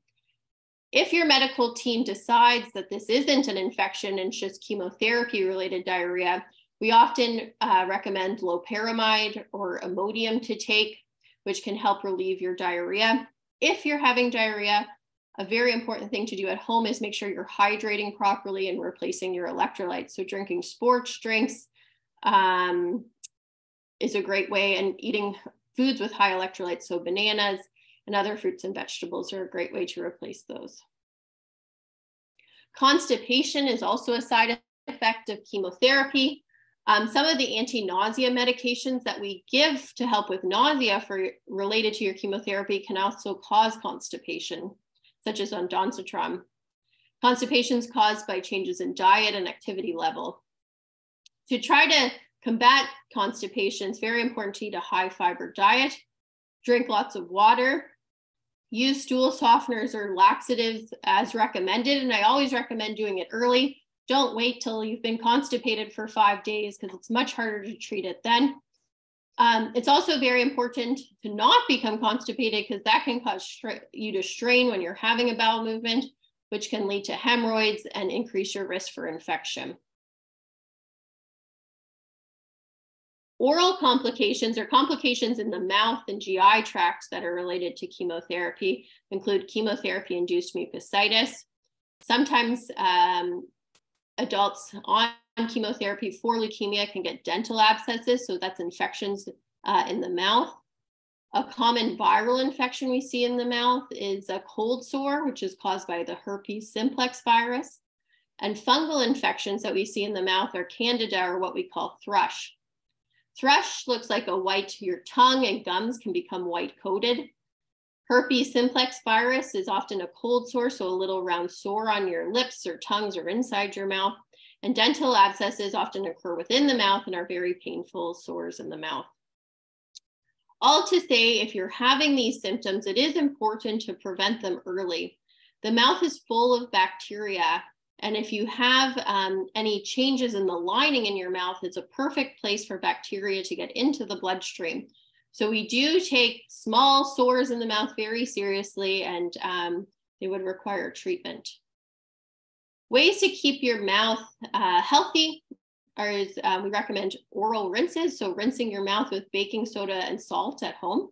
If your medical team decides that this isn't an infection and it's just chemotherapy-related diarrhea, we often recommend loperamide or Imodium to take, which can help relieve your diarrhea. If you're having diarrhea, a very important thing to do at home is make sure you're hydrating properly and replacing your electrolytes. So drinking sports drinks is a great way, and eating foods with high electrolytes, so bananas and other fruits and vegetables, are a great way to replace those. Constipation is also a side effect of chemotherapy. Some of the anti-nausea medications that we give to help with nausea related to your chemotherapy can also cause constipation, such as ondansetron. Constipation is caused by changes in diet and activity level. To try to combat constipation, it's very important to eat a high fiber diet, drink lots of water, use stool softeners or laxatives as recommended. And I always recommend doing it early. Don't wait till you've been constipated for 5 days, because it's much harder to treat it then. It's also very important to not become constipated, because that can cause you to strain when you're having a bowel movement, which can lead to hemorrhoids and increase your risk for infection. Oral complications, or complications in the mouth and GI tract that are related to chemotherapy, include chemotherapy-induced mucositis. Sometimes adults on chemotherapy for leukemia can get dental abscesses, so that's infections in the mouth. A common viral infection we see in the mouth is a cold sore, which is caused by the herpes simplex virus. And fungal infections that we see in the mouth are candida, or what we call thrush. Thrush looks like a white, your tongue and gums can become white coated. Herpes simplex virus is often a cold sore, so a little round sore on your lips or tongues or inside your mouth. And dental abscesses often occur within the mouth and are very painful sores in the mouth. All to say, if you're having these symptoms, it is important to prevent them early. The mouth is full of bacteria, and if you have any changes in the lining in your mouth, it's a perfect place for bacteria to get into the bloodstream. So we do take small sores in the mouth very seriously, and they would require treatment. Ways to keep your mouth healthy we recommend oral rinses, so rinsing your mouth with baking soda and salt at home.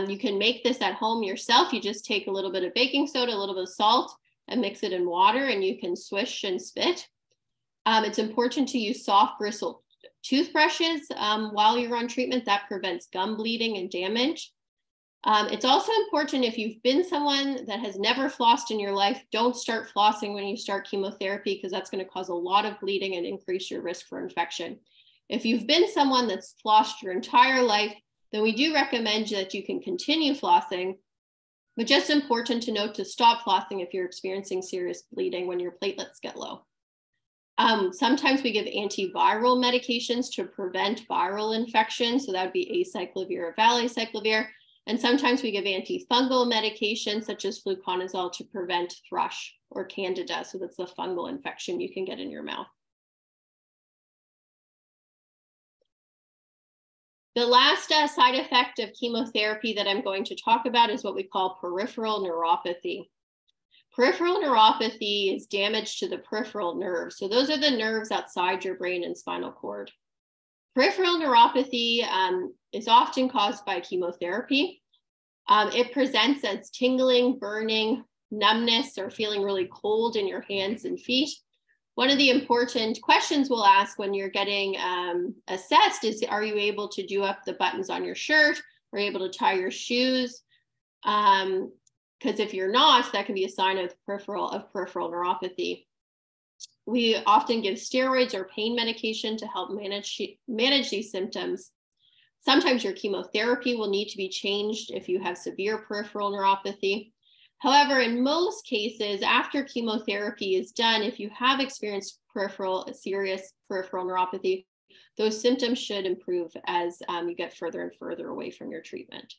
You can make this at home yourself. You just take a little bit of baking soda, a little bit of salt, and mix it in water, and you can swish and spit. It's important to use soft bristle toothbrushes while you're on treatment. That prevents gum bleeding and damage. It's also important, if you've been someone that has never flossed in your life, don't start flossing when you start chemotherapy, because that's going to cause a lot of bleeding and increase your risk for infection. If you've been someone that's flossed your entire life, then we do recommend that you can continue flossing, but just important to note to stop flossing if you're experiencing serious bleeding when your platelets get low. Sometimes we give antiviral medications to prevent viral infection. So that would be acyclovir or valacyclovir. And sometimes we give antifungal medications such as fluconazole to prevent thrush or candida. So that's the fungal infection you can get in your mouth. The last side effect of chemotherapy that I'm going to talk about is what we call peripheral neuropathy. Peripheral neuropathy is damage to the peripheral nerves. So those are the nerves outside your brain and spinal cord. Peripheral neuropathy is often caused by chemotherapy. It presents as tingling, burning, numbness, or feeling really cold in your hands and feet. One of the important questions we'll ask when you're getting assessed is, are you able to do up the buttons on your shirt? Are you able to tie your shoes? Because if you're not, that can be a sign of peripheral neuropathy. We often give steroids or pain medication to help manage these symptoms. Sometimes your chemotherapy will need to be changed if you have severe peripheral neuropathy. However, in most cases, after chemotherapy is done, if you have experienced serious peripheral neuropathy, those symptoms should improve as you get further and further away from your treatment.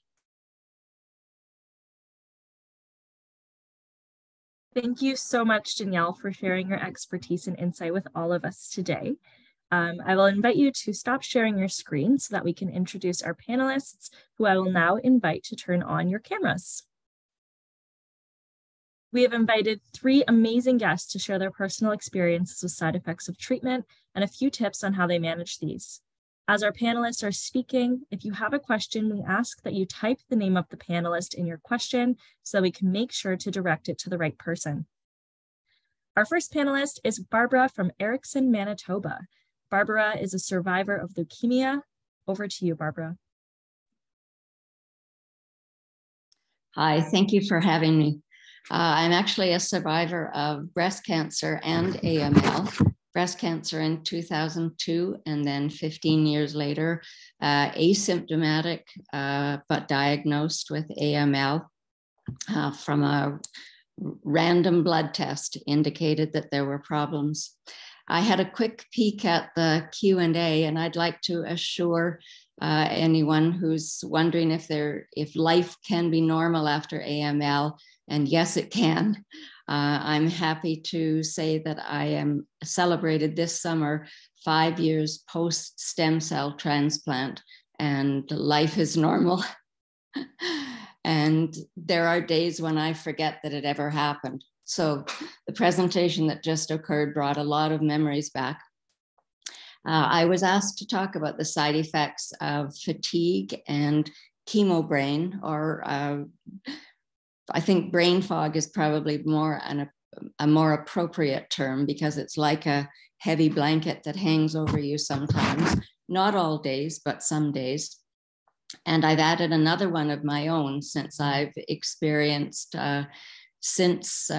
Thank you so much, Danielle, for sharing your expertise and insight with all of us today. I will invite you to stop sharing your screen so that we can introduce our panelists, who I will now invite to turn on your cameras. We have invited 3 amazing guests to share their personal experiences with side effects of treatment and a few tips on how they manage these. As our panelists are speaking, if you have a question, we ask that you type the name of the panelist in your question so that we can make sure to direct it to the right person. Our first panelist is Barbara from Erickson, Manitoba. Barbara is a survivor of leukemia. Over to you, Barbara. Hi, thank you for having me. I'm actually a survivor of breast cancer and AML. Breast cancer in 2002, and then 15 years later, asymptomatic, but diagnosed with AML from a random blood test indicated that there were problems. I had a quick peek at the Q&A, and I'd like to assure anyone who's wondering if life can be normal after AML, and yes, it can. I'm happy to say that I am celebrated this summer 5 years post stem cell transplant, and life is normal. And there are days when I forget that it ever happened. So the presentation that just occurred brought a lot of memories back. I was asked to talk about the side effects of fatigue and chemo brain, or I think brain fog is probably a more appropriate term, because it's like a heavy blanket that hangs over you sometimes, not all days, but some days. And I've added another one of my own since I've experienced, since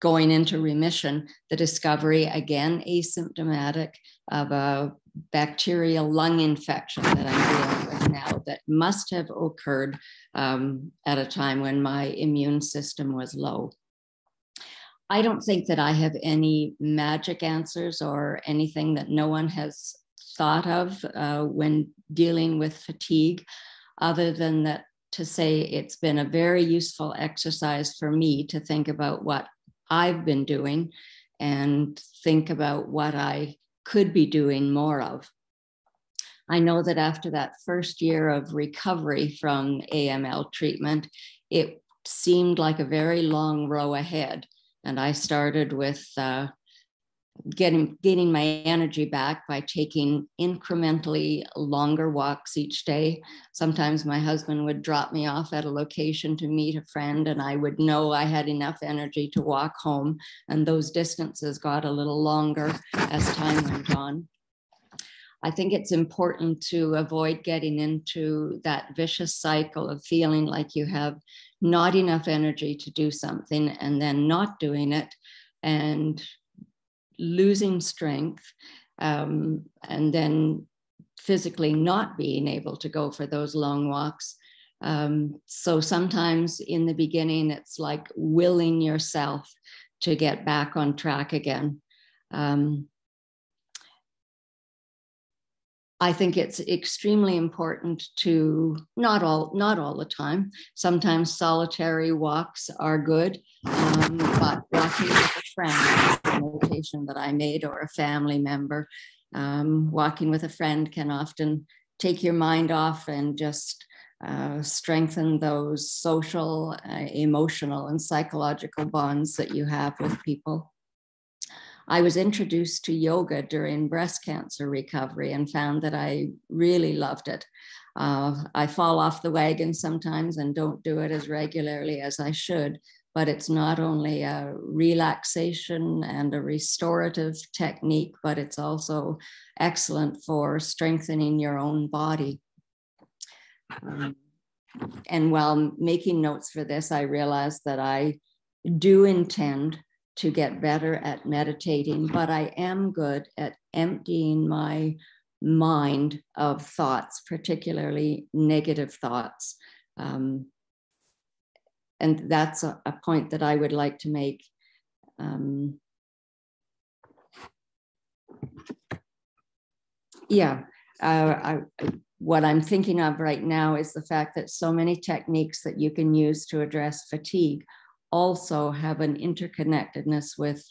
going into remission, the discovery, again asymptomatic, of a bacterial lung infection that I'm dealing with now that must have occurred at a time when my immune system was low. I don't think that I have any magic answers or anything that no one has thought of when dealing with fatigue, other than that to say it's been a very useful exercise for me to think about what I've been doing and think about what I could be doing more of. I know that after that first year of recovery from AML treatment, it seemed like a very long row ahead. And I started with gaining my energy back by taking incrementally longer walks each day. Sometimes my husband would drop me off at a location to meet a friend, and I would know I had enough energy to walk home. And those distances got a little longer as time went on. I think it's important to avoid getting into that vicious cycle of feeling like you have not enough energy to do something and then not doing it and losing strength, and then physically not being able to go for those long walks. So sometimes in the beginning, it's like willing yourself to get back on track again. I think it's extremely important to, not all the time, sometimes solitary walks are good, but walking with a friend, a notation that I made, or a family member, walking with a friend can often take your mind off and just strengthen those social, emotional, and psychological bonds that you have with people. I was introduced to yoga during breast cancer recovery and found that I really loved it. I fall off the wagon sometimes and don't do it as regularly as I should, but it's not only a relaxation and a restorative technique, but it's also excellent for strengthening your own body. And while making notes for this, I realized that I do intend to get better at meditating, but I am good at emptying my mind of thoughts, particularly negative thoughts. And that's a point that I would like to make. What I'm thinking of right now is the fact that so many techniques that you can use to address fatigue also have an interconnectedness with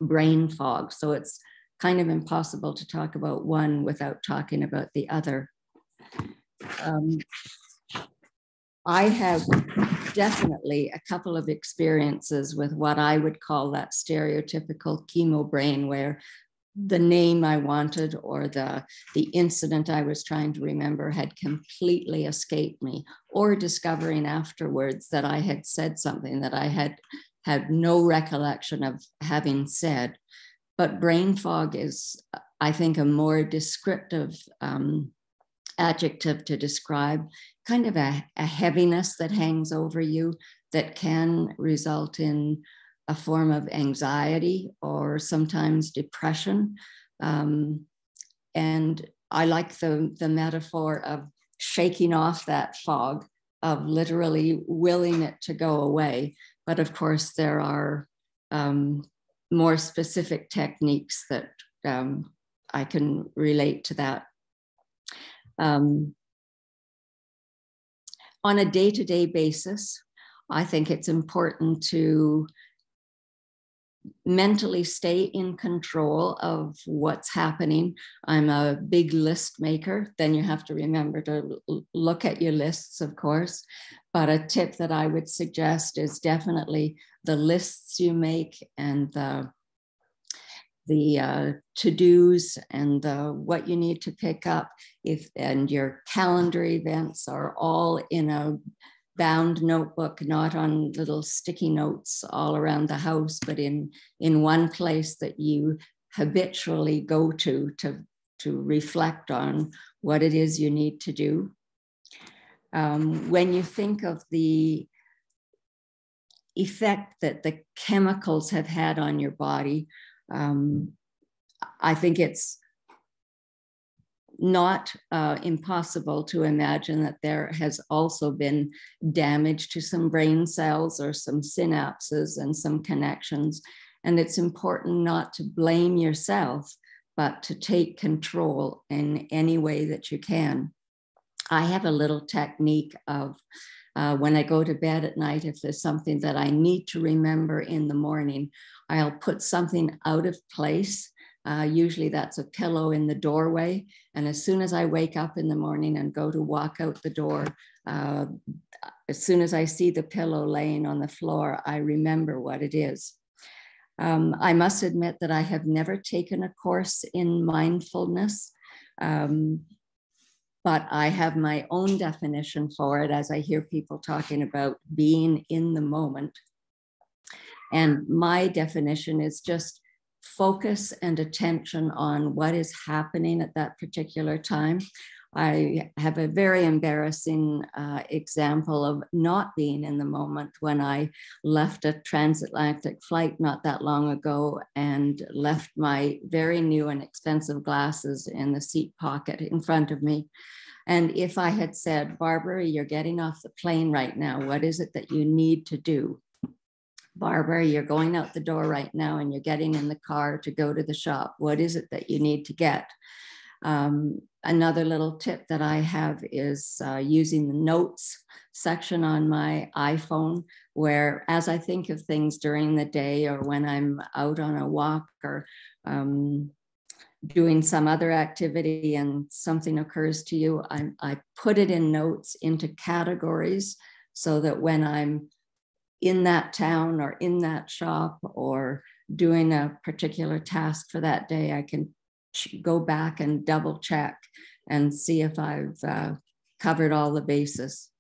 brain fog. So it's kind of impossible to talk about one without talking about the other. I have definitely a couple of experiences with what I would call that stereotypical chemo brain, where the name I wanted or the incident I was trying to remember had completely escaped me, or discovering afterwards that I had said something that I had no recollection of having said. But brain fog is, I think, a more descriptive adjective to describe kind of a heaviness that hangs over you that can result in a form of anxiety or sometimes depression. And I like the metaphor of shaking off that fog, of literally willing it to go away. But of course, there are more specific techniques that I can relate to that. On a day-to-day basis, I think it's important to mentally stay in control of what's happening. I'm a big list maker. Then you have to remember to look at your lists, of course. But a tip that I would suggest is definitely the lists you make and the to-dos and what you need to pick up, and your calendar events are all in a bound notebook, not on little sticky notes all around the house, but in one place that you habitually go to reflect on what it is you need to do. When you think of the effect that the chemicals have had on your body, I think it's not impossible to imagine that there has also been damage to some brain cells or some synapses and some connections. And it's important not to blame yourself, but to take control in any way that you can. I have a little technique of when I go to bed at night, if there's something that I need to remember in the morning, I'll put something out of place. Usually that's a pillow in the doorway. And as soon as I wake up in the morning and go to walk out the door, as soon as I see the pillow laying on the floor, I remember what it is. I must admit that I have never taken a course in mindfulness, but I have my own definition for it as I hear people talking about being in the moment. And my definition is just focus and attention on what is happening at that particular time. I have a very embarrassing example of not being in the moment when I left a transatlantic flight not that long ago and left my very new and expensive glasses in the seat pocket in front of me. And if I had said, Barbara, you're getting off the plane right now, what is it that you need to do? Barbara, you're going out the door right now and you're getting in the car to go to the shop. What is it that you need to get? Another little tip that I have is using the notes section on my iPhone, where as I think of things during the day or when I'm out on a walk or doing some other activity and something occurs to you, I put it in notes into categories so that when I'm in that town or in that shop or doing a particular task for that day, I can go back and double check and see if I've covered all the bases.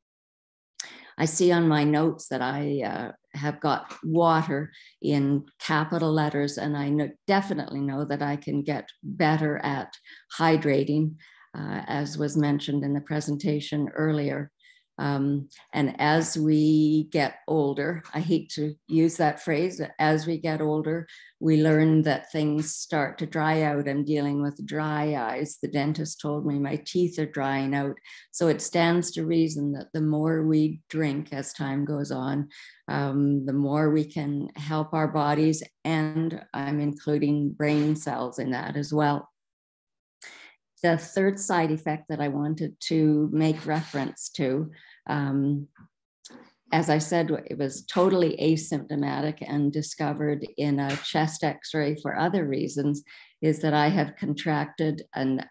I see on my notes that I have got water in capital letters, and I definitely know that I can get better at hydrating, as was mentioned in the presentation earlier. And as we get older, I hate to use that phrase, but as we get older, we learn that things start to dry out. I'm dealing with dry eyes. The dentist told me my teeth are drying out. So it stands to reason that the more we drink as time goes on, the more we can help our bodies, and I'm including brain cells in that as well. The third side effect that I wanted to make reference to, as I said, it was totally asymptomatic and discovered in a chest x-ray for other reasons, is that I have contracted an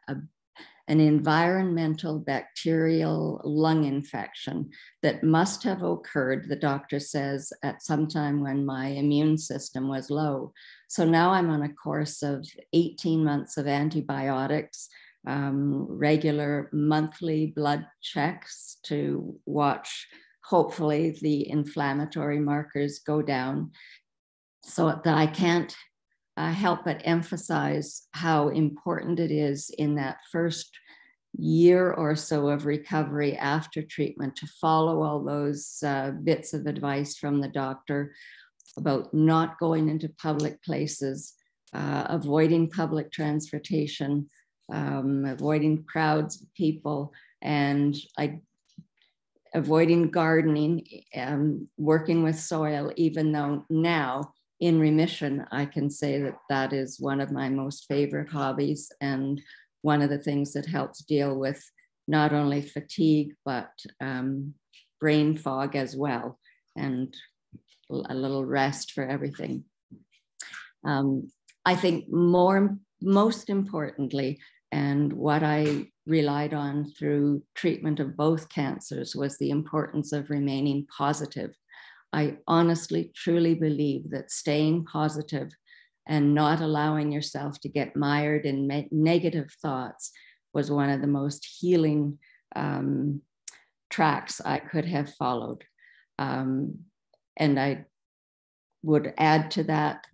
environmental bacterial lung infection that must have occurred, the doctor says, at some time when my immune system was low. So now I'm on a course of 18 months of antibiotics, regular monthly blood checks to watch, hopefully, the inflammatory markers go down, so that I can't help but emphasize how important it is in that first year or so of recovery after treatment to follow all those bits of advice from the doctor about not going into public places, avoiding public transportation, avoiding crowds of people, and avoiding gardening, working with soil, even though now in remission, I can say that that is one of my most favorite hobbies and one of the things that helps deal with not only fatigue, but brain fog as well, and a little rest for everything. I think most importantly, and what I relied on through treatment of both cancers, was the importance of remaining positive. I honestly, truly believe that staying positive and not allowing yourself to get mired in negative thoughts was one of the most healing tracks I could have followed. And I would add to that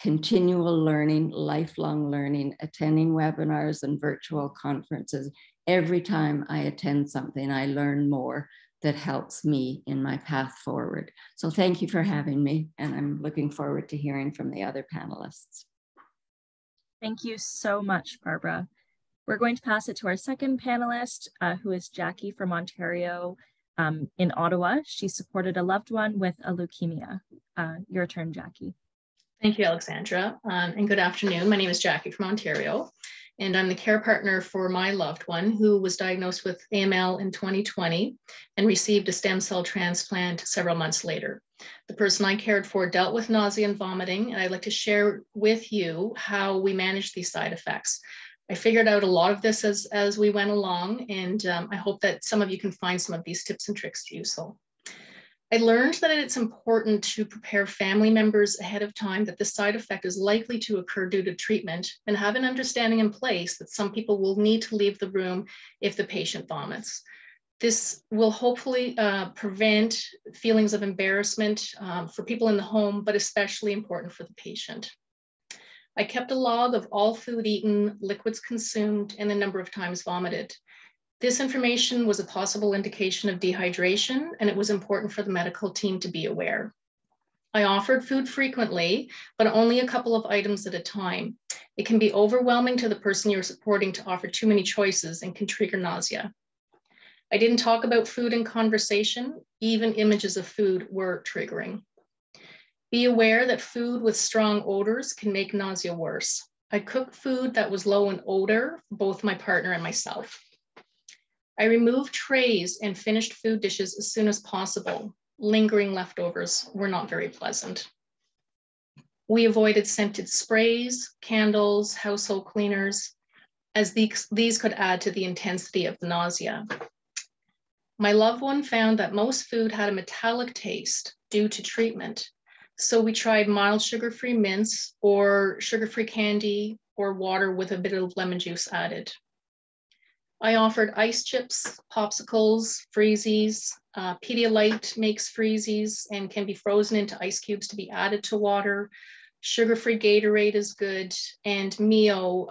continual learning, lifelong learning, attending webinars and virtual conferences. Every time I attend something, I learn more that helps me in my path forward. So thank you for having me, and I'm looking forward to hearing from the other panelists. Thank you so much, Barbara. We're going to pass it to our second panelist, who is Jackie from Ontario in Ottawa. She supported a loved one with a leukemia. Your turn, Jackie. Thank you, Alexandra, and good afternoon. My name is Jackie from Ontario, and I'm the care partner for my loved one who was diagnosed with AML in 2020 and received a stem cell transplant several months later. The person I cared for dealt with nausea and vomiting, and I'd like to share with you how we managed these side effects. I figured out a lot of this as we went along, and I hope that some of you can find some of these tips and tricks useful. I learned that it's important to prepare family members ahead of time that this side effect is likely to occur due to treatment, and have an understanding in place that some people will need to leave the room if the patient vomits. This will hopefully prevent feelings of embarrassment for people in the home, but especially important for the patient. I kept a log of all food eaten, liquids consumed, and the number of times vomited. This information was a possible indication of dehydration, and it was important for the medical team to be aware. I offered food frequently, but only a couple of items at a time. It can be overwhelming to the person you're supporting to offer too many choices and can trigger nausea. I didn't talk about food in conversation. Even images of food were triggering. Be aware that food with strong odors can make nausea worse. I cooked food that was low in odor for both my partner and myself. I removed trays and finished food dishes as soon as possible. Lingering leftovers were not very pleasant. We avoided scented sprays, candles, household cleaners, as these could add to the intensity of the nausea. My loved one found that most food had a metallic taste due to treatment. So we tried mild sugar-free mints or sugar-free candy or water with a bit of lemon juice added. I offered ice chips, popsicles, freezies. Pedialyte makes freezies and can be frozen into ice cubes to be added to water. Sugar-free Gatorade is good, and Mio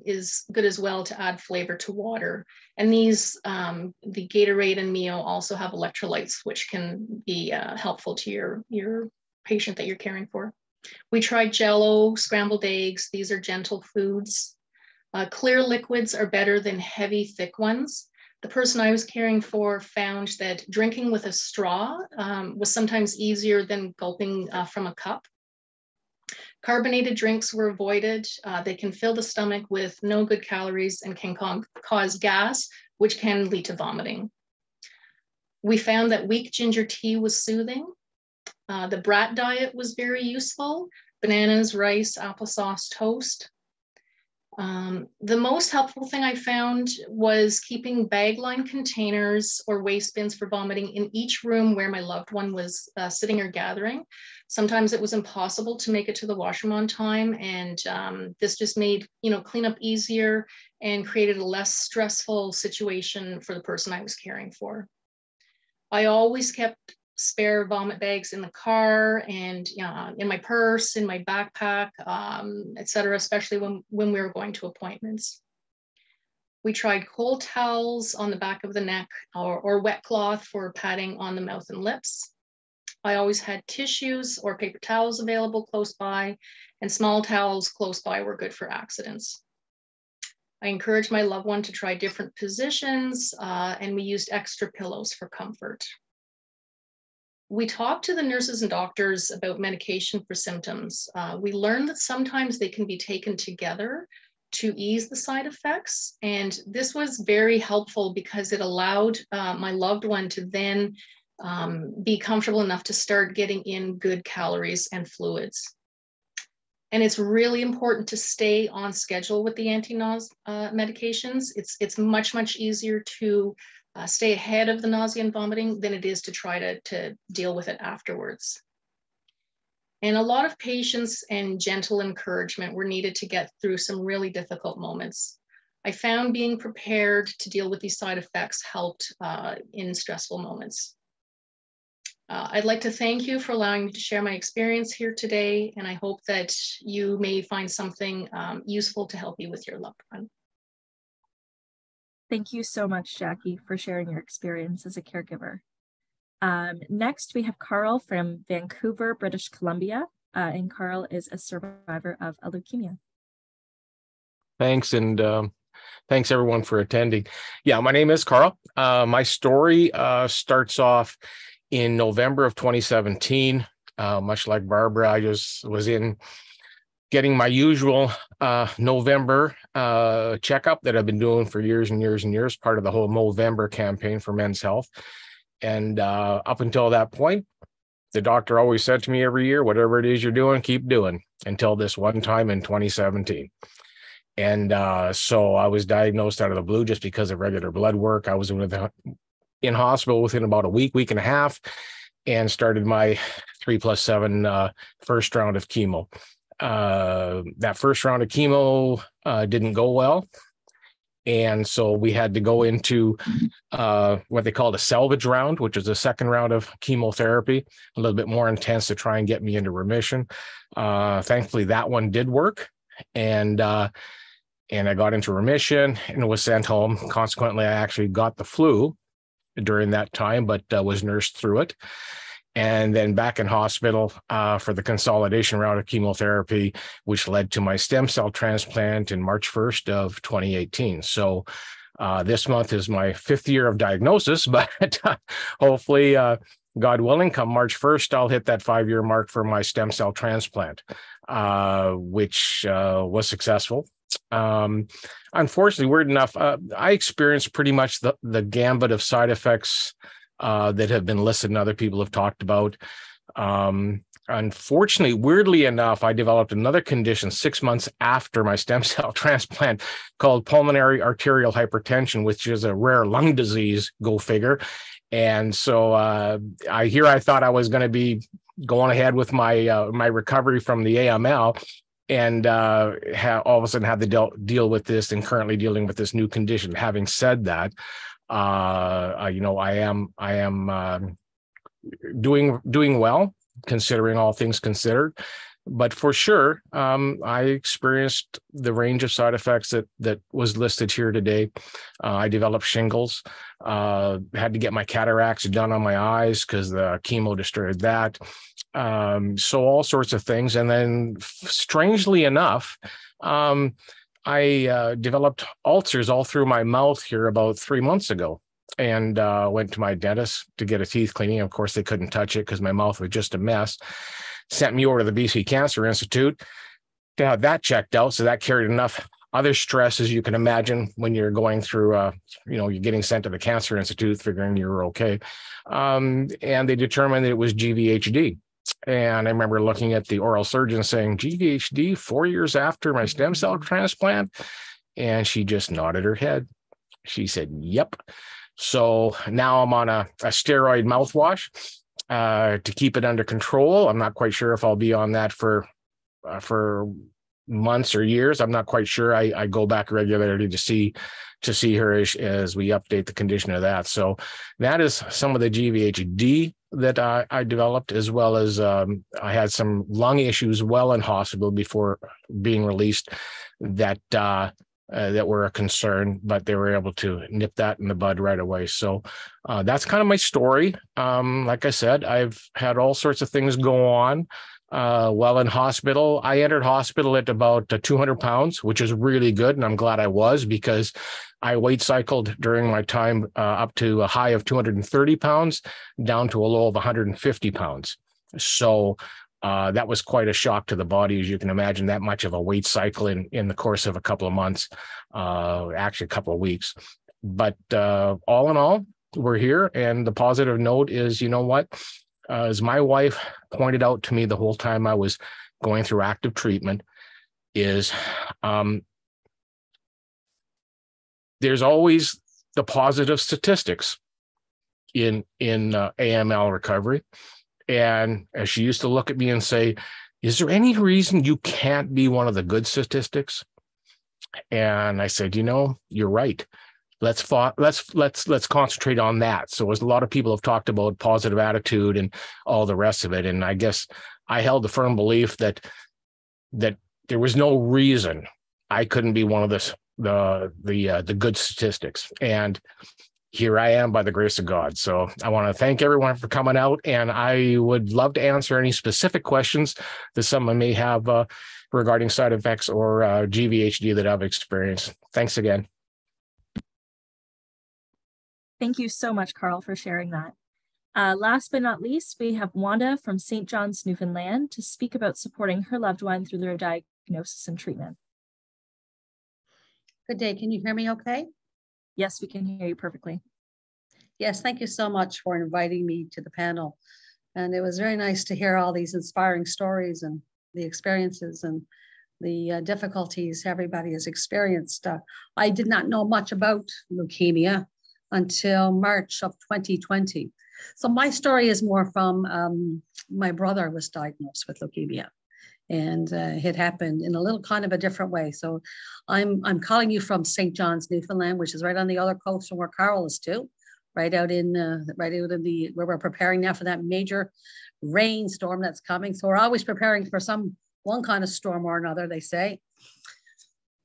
is good as well to add flavor to water. And these, the Gatorade and Mio also have electrolytes, which can be helpful to your patient that you're caring for. We tried Jell-O, scrambled eggs. These are gentle foods. Clear liquids are better than heavy, thick ones. The person I was caring for found that drinking with a straw was sometimes easier than gulping from a cup. Carbonated drinks were avoided. They can fill the stomach with no good calories and can cause gas, which can lead to vomiting. We found that weak ginger tea was soothing. The brat diet was very useful. Bananas, rice, applesauce, toast. The most helpful thing I found was keeping bag-lined containers or waste bins for vomiting in each room where my loved one was sitting or gathering. Sometimes it was impossible to make it to the washroom on time, and this just made cleanup easier and created a less stressful situation for the person I was caring for. I always kept spare vomit bags in the car and in my purse, in my backpack, etc., especially when we were going to appointments. We tried cold towels on the back of the neck or wet cloth for patting on the mouth and lips. I always had tissues or paper towels available close by, and small towels close by were good for accidents. I encouraged my loved one to try different positions, and we used extra pillows for comfort. We talked to the nurses and doctors about medication for symptoms. We learned that sometimes they can be taken together to ease the side effects. And this was very helpful because it allowed my loved one to then be comfortable enough to start getting in good calories and fluids. And it's really important to stay on schedule with the anti-nausea medications. It's much easier to stay ahead of the nausea and vomiting than it is to try to deal with it afterwards. And a lot of patience and gentle encouragement were needed to get through some really difficult moments. I found being prepared to deal with these side effects helped in stressful moments. I'd like to thank you for allowing me to share my experience here today, and I hope that you may find something useful to help you with your loved one. Thank you so much, Jackie, for sharing your experience as a caregiver. Next, we have Carl from Vancouver, British Columbia, and Carl is a survivor of a leukemia. Thanks, and thanks everyone for attending. Yeah, my name is Carl. My story starts off in November of 2017. Much like Barbara, I just was in getting my usual November checkup that I've been doing for years and years and years, part of the whole Movember campaign for men's health. And up until that point, the doctor always said to me every year, whatever it is you're doing, keep doing, until this one time in 2017. And so I was diagnosed out of the blue just because of regular blood work. I was in hospital within about a week and a half, and started my 3+7 first round of chemo. That first round of chemo didn't go well. And so we had to go into what they called a salvage round, which is a second round of chemotherapy, a little bit more intense to try and get me into remission. Thankfully, that one did work. And I got into remission and was sent home. Consequently, I actually got the flu during that time, but was nursed through it. And then back in hospital for the consolidation round of chemotherapy, which led to my stem cell transplant in March 1st of 2018. So this month is my 5th year of diagnosis, but hopefully, God willing, come March 1st, I'll hit that 5-year mark for my stem cell transplant, which was successful. Unfortunately, weird enough, I experienced pretty much the gambit of side effects that have been listed and other people have talked about. Unfortunately, weirdly enough, I developed another condition 6 months after my stem cell transplant called pulmonary arterial hypertension, which is a rare lung disease, go figure. And so I thought I was going to be going ahead with my my recovery from the AML, and all of a sudden had to deal with this, and currently dealing with this new condition. Having said that, I am doing well, considering all things considered. But for sure, I experienced the range of side effects that was listed here today. I developed shingles, had to get my cataracts done on my eyes because the chemo destroyed that. So all sorts of things. And then strangely enough, I developed ulcers all through my mouth here about 3 months ago, and went to my dentist to get a teeth cleaning. Of course, they couldn't touch it because my mouth was just a mess. Sent me over to the BC Cancer Institute to have that checked out. So that carried enough other stresses you can imagine when you're going through, you're getting sent to the Cancer Institute, figuring you're okay. And they determined that it was GVHD. And I remember looking at the oral surgeon saying, GVHD 4 years after my stem cell transplant? And she just nodded her head. She said, yep. So now I'm on a steroid mouthwash to keep it under control. I'm not quite sure if I'll be on that for months or years. I'm not quite sure. I go back regularly to see her as we update the condition of that. So that is some of the GVHD that I developed, as well as I had some lung issues while in hospital before being released that were a concern, but they were able to nip that in the bud right away. So that's kind of my story. Like I said, I've had all sorts of things go on while in hospital. I entered hospital at about 200 pounds, which is really good. And I'm glad I was, because I weight cycled during my time up to a high of 230 pounds down to a low of 150 pounds. So that was quite a shock to the body, as you can imagine, that much of a weight cycle in the course of a couple of months, actually a couple of weeks. But all in all, we're here. And the positive note is, you know what? As my wife pointed out to me the whole time I was going through active treatment, is there's always the positive statistics in AML recovery. And as she used to look at me and say, is there any reason you can't be one of the good statistics? And I said, you're right. Let's concentrate on that. So as a lot of people have talked about positive attitude and all the rest of it. And I guess I held the firm belief that there was no reason I couldn't be one of the good statistics. And here I am by the grace of God. So I want to thank everyone for coming out, and I would love to answer any specific questions that someone may have regarding side effects or GVHD that I've experienced. Thanks again. Thank you so much, Carl, for sharing that. Last but not least, we have Wanda from St. John's, Newfoundland, to speak about supporting her loved one through their diagnosis and treatment. Good day. Can you hear me okay? Yes, we can hear you perfectly. Yes, thank you so much for inviting me to the panel. And it was very nice to hear all these inspiring stories and the experiences and the difficulties everybody has experienced. I did not know much about leukemia until March of 2020. So my story is more from my brother was diagnosed with leukemia. And it happened in a little kind of a different way. So I'm calling you from St. John's, Newfoundland, which is right on the other coast from where Carl is too, right out in the where we're preparing now for that major rainstorm that's coming. So we're always preparing for one kind of storm or another, they say.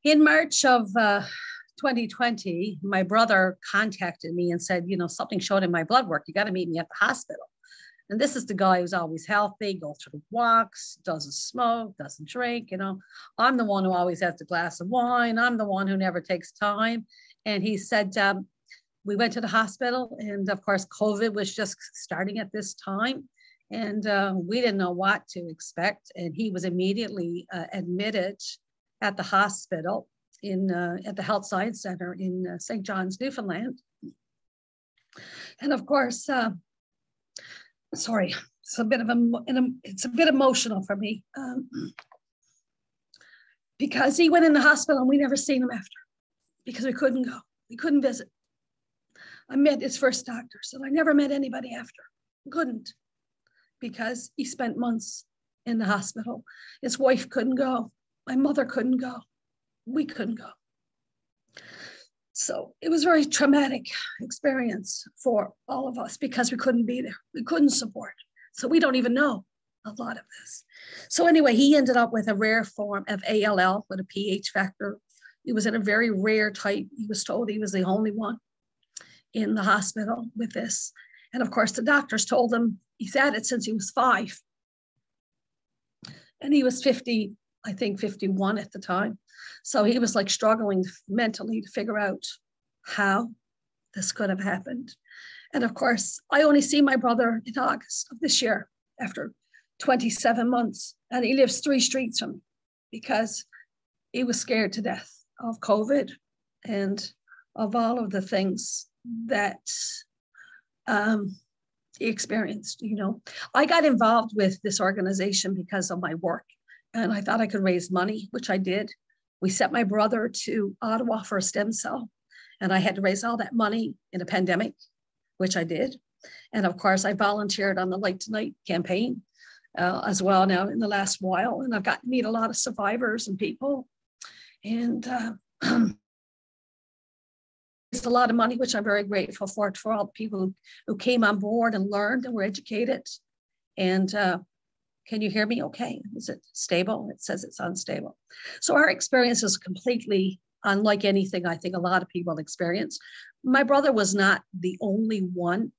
In March of 2020, my brother contacted me and said, something showed in my blood work. You got to meet me at the hospital. And this is the guy who's always healthy, goes through walks, doesn't smoke, doesn't drink, I'm the one who always has a glass of wine. I'm the one who never takes time. And he said, we went to the hospital, and of course, COVID was just starting at this time. And we didn't know what to expect. And he was immediately admitted at the hospital at the Health Science Center in St. John's, Newfoundland. And of course, sorry, it's a bit emotional for me because he went in the hospital and we never seen him after because we couldn't go, we couldn't visit. I met his first doctors and I never met anybody after. Couldn't, because he spent months in the hospital. His wife couldn't go. My mother couldn't go. We couldn't go. So it was a very traumatic experience for all of us because we couldn't be there. We couldn't support. So we don't even know a lot of this. So anyway, he ended up with a rare form of ALL with a pH factor. He was in a very rare type. He was told he was the only one in the hospital with this. And of course, the doctors told him he's had it since he was 5. And he was 50, I think 51 at the time. So he was like struggling mentally to figure out how this could have happened. And of course, I only see my brother in August of this year after 27 months. And he lives 3 streets from me because he was scared to death of COVID and of all of the things that he experienced. You know, I got involved with this organization because of my work, and I thought I could raise money, which I did. We sent my brother to Ottawa for a stem cell, and I had to raise all that money in a pandemic, which I did. And of course, I volunteered on the Light Tonight campaign as well now in the last while. And I've got to meet a lot of survivors and people. And it's a lot of money, which I'm very grateful for all the people who came on board and learned and were educated. And can you hear me okay? Is it stable? It says it's unstable. So our experience is completely unlike anything I think a lot of people experience. My brother was not the only one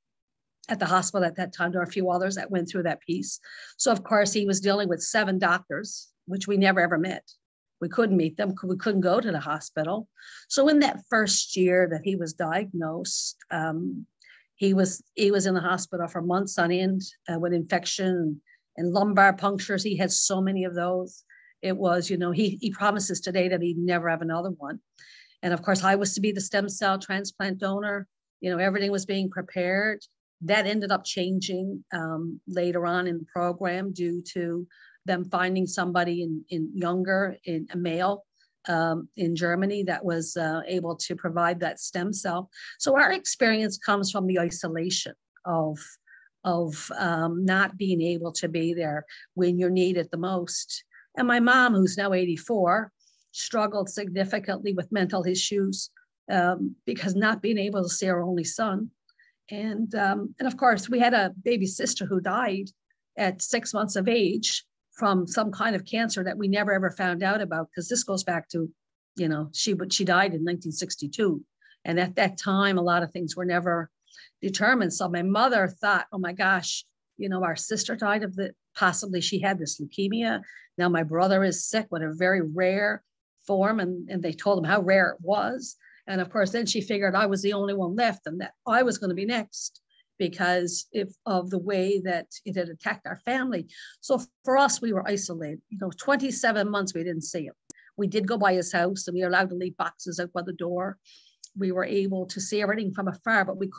at the hospital at that time. There were a few others that went through that piece. So of course he was dealing with 7 doctors, which we never ever met. We couldn't meet them. We couldn't go to the hospital. So in that first year that he was diagnosed, he was in the hospital for months on end with infection and lumbar punctures. He had so many of those. It was, you know, he promises today that he'd never have another one. And of course, I was to be the stem cell transplant donor. You know, everything was being prepared. That ended up changing later on in the program due to them finding somebody in a male in Germany that was able to provide that stem cell. So our experience comes from the isolation of not being able to be there when you're needed the most. And my mom, who's now 84, struggled significantly with mental issues because not being able to see her only son. And of course, we had a baby sister who died at 6 months of age from some kind of cancer that we never ever found out about, because this goes back to, you know, she died in 1962. And at that time, a lot of things were never determined. So my mother thought, oh my gosh, you know, our sister died of possibly she had this leukemia. Now my brother is sick with a very rare form. And they told him how rare it was. And of course, then she figured I was the only one left and that I was going to be next because of the way that it had attacked our family. So for us, we were isolated. You know, 27 months we didn't see him. We did go by his house and we were allowed to leave boxes out by the door. We were able to see everything from afar, but we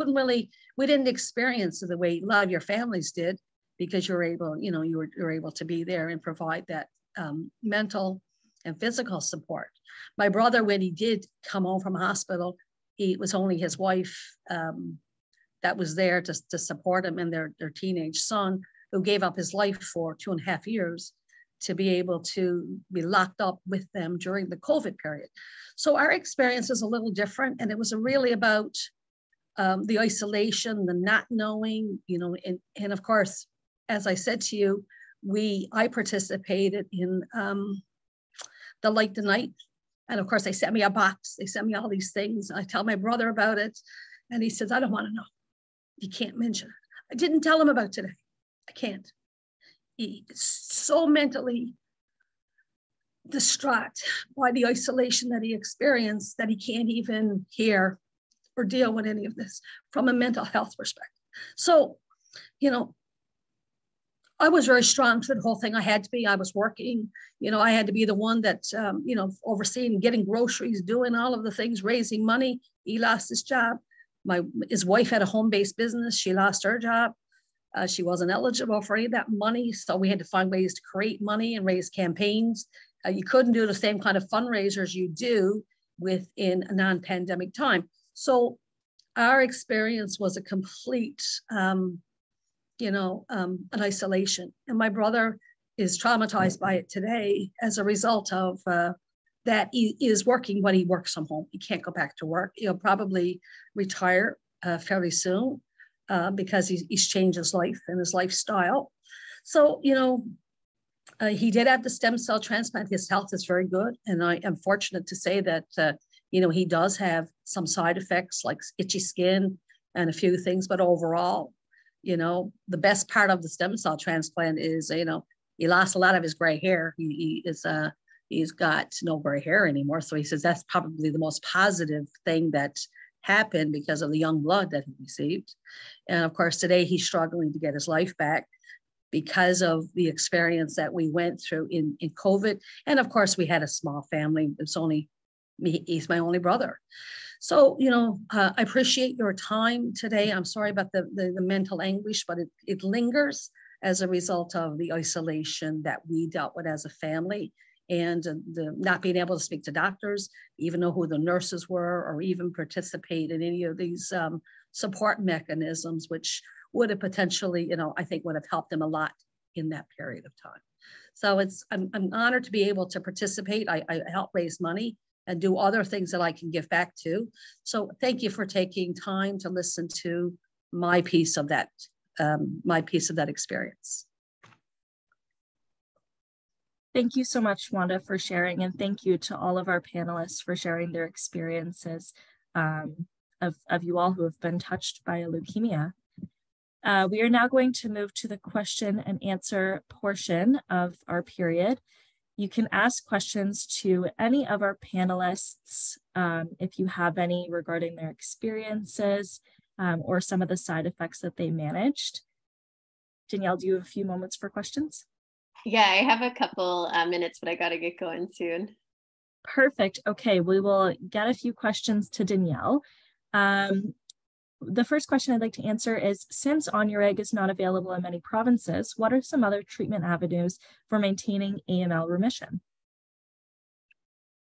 didn't experience it the way a lot of your families did, because you're able, you know, you were able to be there and provide that mental and physical support. My brother, when he did come home from hospital, it was only his wife that was there to support him and their teenage son, who gave up his life for 2.5 years to be able to be locked up with them during the COVID period. So our experience is a little different. And it was really about the isolation, the not knowing, you know, and of course, as I said to you, I participated in the Light Tonight. And of course, they sent me a box. They sent me all these things. I tell my brother about it. And he says, I don't want to know. You can't mention it. I didn't tell him about today. I can't. He's so mentally distraught by the isolation that he experienced that he can't even hear or deal with any of this from a mental health perspective. So, you know, I was very strong through the whole thing. I had to be. I was working. You know, I had to be the one that, you know, overseeing getting groceries, doing all of the things, raising money. He lost his job. His wife had a home-based business. She lost her job. She wasn't eligible for any of that money. So we had to find ways to create money and raise campaigns. You couldn't do the same kind of fundraisers you do within a non-pandemic time. So our experience was a complete, you know, an isolation. And my brother is traumatized by it today as a result of that. He is working, but he works from home. He can't go back to work. He'll probably retire fairly soon because he's changed his life and his lifestyle. So, you know, he did have the stem cell transplant. His health is very good. And I am fortunate to say that, you know, he does have some side effects like itchy skin and a few things, but overall, you know, the best part of the stem cell transplant is, you know, he lost a lot of his gray hair. He's got no gray hair anymore. So he says that's probably the most positive thing that happened because of the young blood that he received. And of course, today he's struggling to get his life back because of the experience that we went through in COVID. And of course, we had a small family. It's only He's my only brother. So, you know, I appreciate your time today. I'm sorry about the mental anguish, but it lingers as a result of the isolation that we dealt with as a family, and the not being able to speak to doctors, even know who the nurses were, or even participate in any of these support mechanisms, which would have potentially, you know, I think would have helped them a lot in that period of time. So I'm honored to be able to participate. I help raise money and do other things that I can give back to. So thank you for taking time to listen to my piece of that experience. Thank you so much, Wanda, for sharing, and thank you to all of our panelists for sharing their experiences of you all who have been touched by a leukemia. We are now going to move to the question and answer portion of our period. You can ask questions to any of our panelists if you have any regarding their experiences or some of the side effects that they managed. Danielle, do you have a few moments for questions? Yeah, I have a couple minutes, but I got to get going soon. Perfect. Okay, we will get a few questions to Danielle. The first question I'd like to answer is, since OnYourEgg is not available in many provinces, what are some other treatment avenues for maintaining AML remission?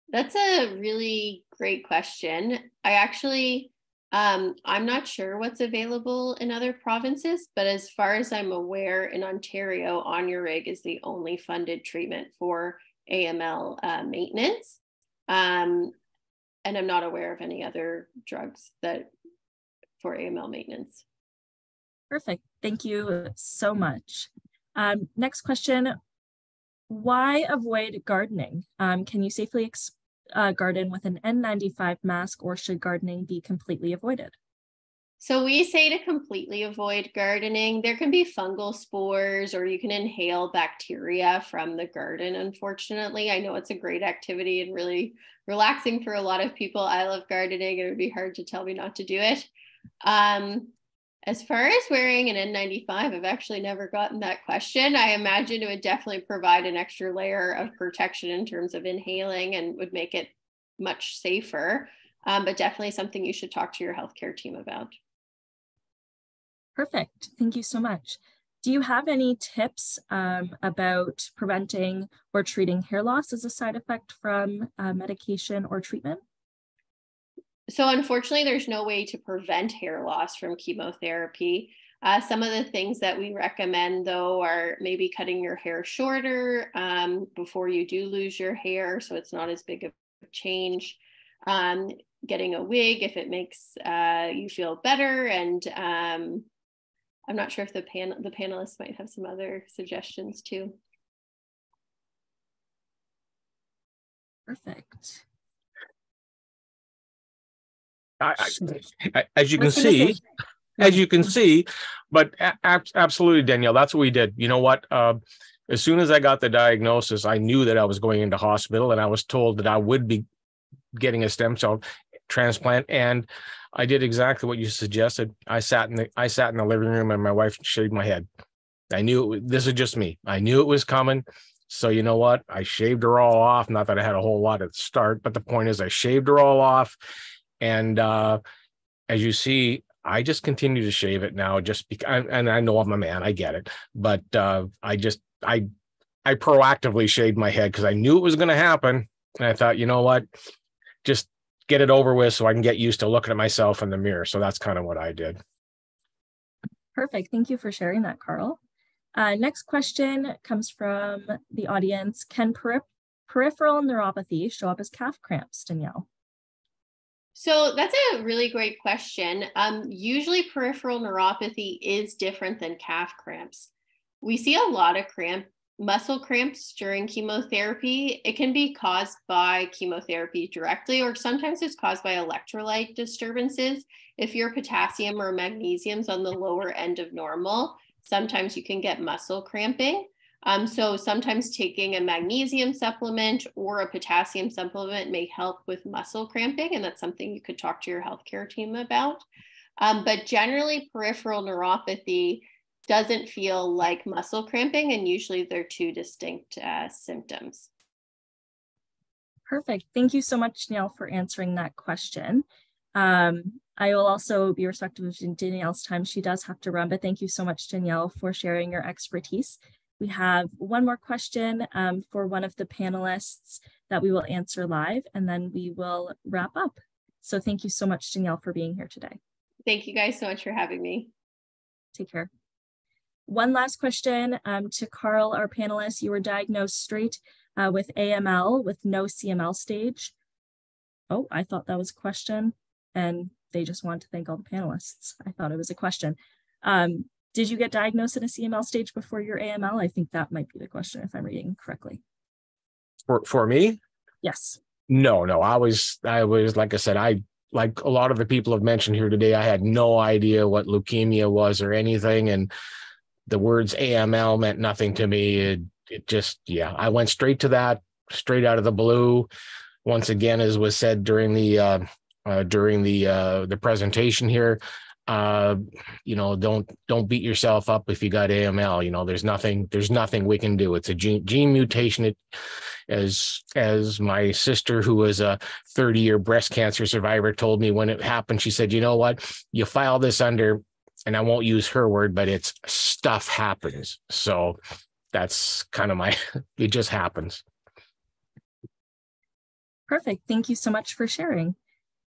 That's a really great question. I actually, I'm not sure what's available in other provinces, but as far as I'm aware, in Ontario, OnYourEgg is the only funded treatment for AML maintenance. And I'm not aware of any other drugs for AML maintenance. Perfect. Thank you so much. Next question. Why avoid gardening? Can you safely garden with an N95 mask, or should gardening be completely avoided? So we say to completely avoid gardening. There can be fungal spores, or you can inhale bacteria from the garden, unfortunately. I know it's a great activity and really relaxing for a lot of people. I love gardening. It would be hard to tell me not to do it. As far as wearing an N95, I've actually never gotten that question. I imagine it would definitely provide an extra layer of protection in terms of inhaling and would make it much safer, but definitely something you should talk to your healthcare team about. Perfect. Thank you so much. Do you have any tips about preventing or treating hair loss as a side effect from medication or treatment? So unfortunately, there's no way to prevent hair loss from chemotherapy. Some of the things that we recommend, though, are maybe cutting your hair shorter before you do lose your hair, so it's not as big of a change. Getting a wig if it makes you feel better. And I'm not sure if the panelists might have some other suggestions too. Perfect. As you can see, but absolutely, Danielle, that's what we did. You know what? As soon as I got the diagnosis, I knew that I was going into hospital, and I was told that I would be getting a stem cell transplant, and I did exactly what you suggested. I sat in the living room, and my wife shaved my head. I knew this is just me. I knew it was coming. So you know what? I shaved her all off. Not that I had a whole lot at the start, but the point is I shaved her all off. And as you see, I just continue to shave it now, just because, and I know I'm a man, I get it, but I proactively shaved my head because I knew it was going to happen. And I thought, you know what, just get it over with so I can get used to looking at myself in the mirror. So that's kind of what I did. Perfect. Thank you for sharing that, Carl. Next question comes from the audience. Can peripheral neuropathy show up as calf cramps, Danielle? So that's a really great question. Usually peripheral neuropathy is different than calf cramps. We see a lot of muscle cramps during chemotherapy. It can be caused by chemotherapy directly, or sometimes it's caused by electrolyte disturbances. If your potassium or magnesium is on the lower end of normal, sometimes you can get muscle cramping. So sometimes taking a magnesium supplement or a potassium supplement may help with muscle cramping, and that's something you could talk to your healthcare team about. But generally, peripheral neuropathy doesn't feel like muscle cramping, and usually they're two distinct symptoms. Perfect. Thank you so much, Danielle, for answering that question. I will also be respectful of Danielle's time. She does have to run, but thank you so much, Danielle, for sharing your expertise. We have one more question for one of the panelists that we will answer live, and then we will wrap up. So thank you so much, Danielle, for being here today. Thank you guys so much for having me. Take care. One last question to Carl, our panelist. You were diagnosed straight with AML with no CML stage. Oh, I thought that was a question, and they just want to thank all the panelists. I thought it was a question. Did you get diagnosed in a CML stage before your AML? I think that might be the question, if I'm reading correctly. For me? Yes. No. I was like I said, like a lot of the people have mentioned here today, I had no idea what leukemia was or anything, and the words AML meant nothing to me. It just, yeah, I went straight to that, straight out of the blue. Once again, as was said during the presentation here, you know, don't beat yourself up if you got AML. You know, there's nothing we can do. It's a gene mutation. As my sister, who was a 30-year breast cancer survivor, told me when it happened, she said, you know what, you file this under, and I won't use her word, but it's stuff happens. So that's kind of it just happens. Perfect. Thank you so much for sharing.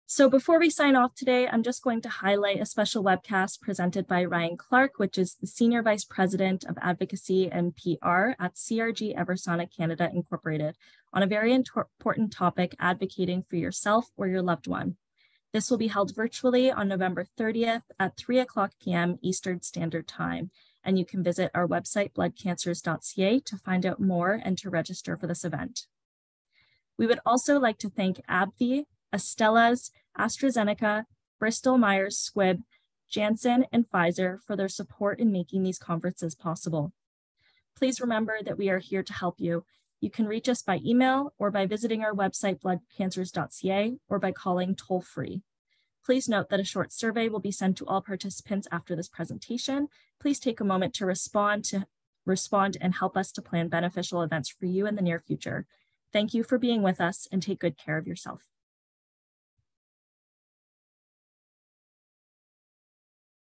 So before we sign off today, I'm just going to highlight a special webcast presented by Ryan Clark, which is the Senior Vice President of Advocacy and PR at CRG Eversonic Canada Incorporated, on a very important topic, advocating for yourself or your loved one. This will be held virtually on November 30th at 3:00 p.m. Eastern Standard Time, and you can visit our website, bloodcancers.ca, to find out more and to register for this event. We would also like to thank AbbVie, Astellas, AstraZeneca, Bristol Myers Squibb, Janssen, and Pfizer for their support in making these conferences possible. Please remember that we are here to help you. You can reach us by email or by visiting our website, bloodcancers.ca, or by calling toll-free. Please note that a short survey will be sent to all participants after this presentation. Please take a moment to respond and help us to plan beneficial events for you in the near future. Thank you for being with us, and take good care of yourself.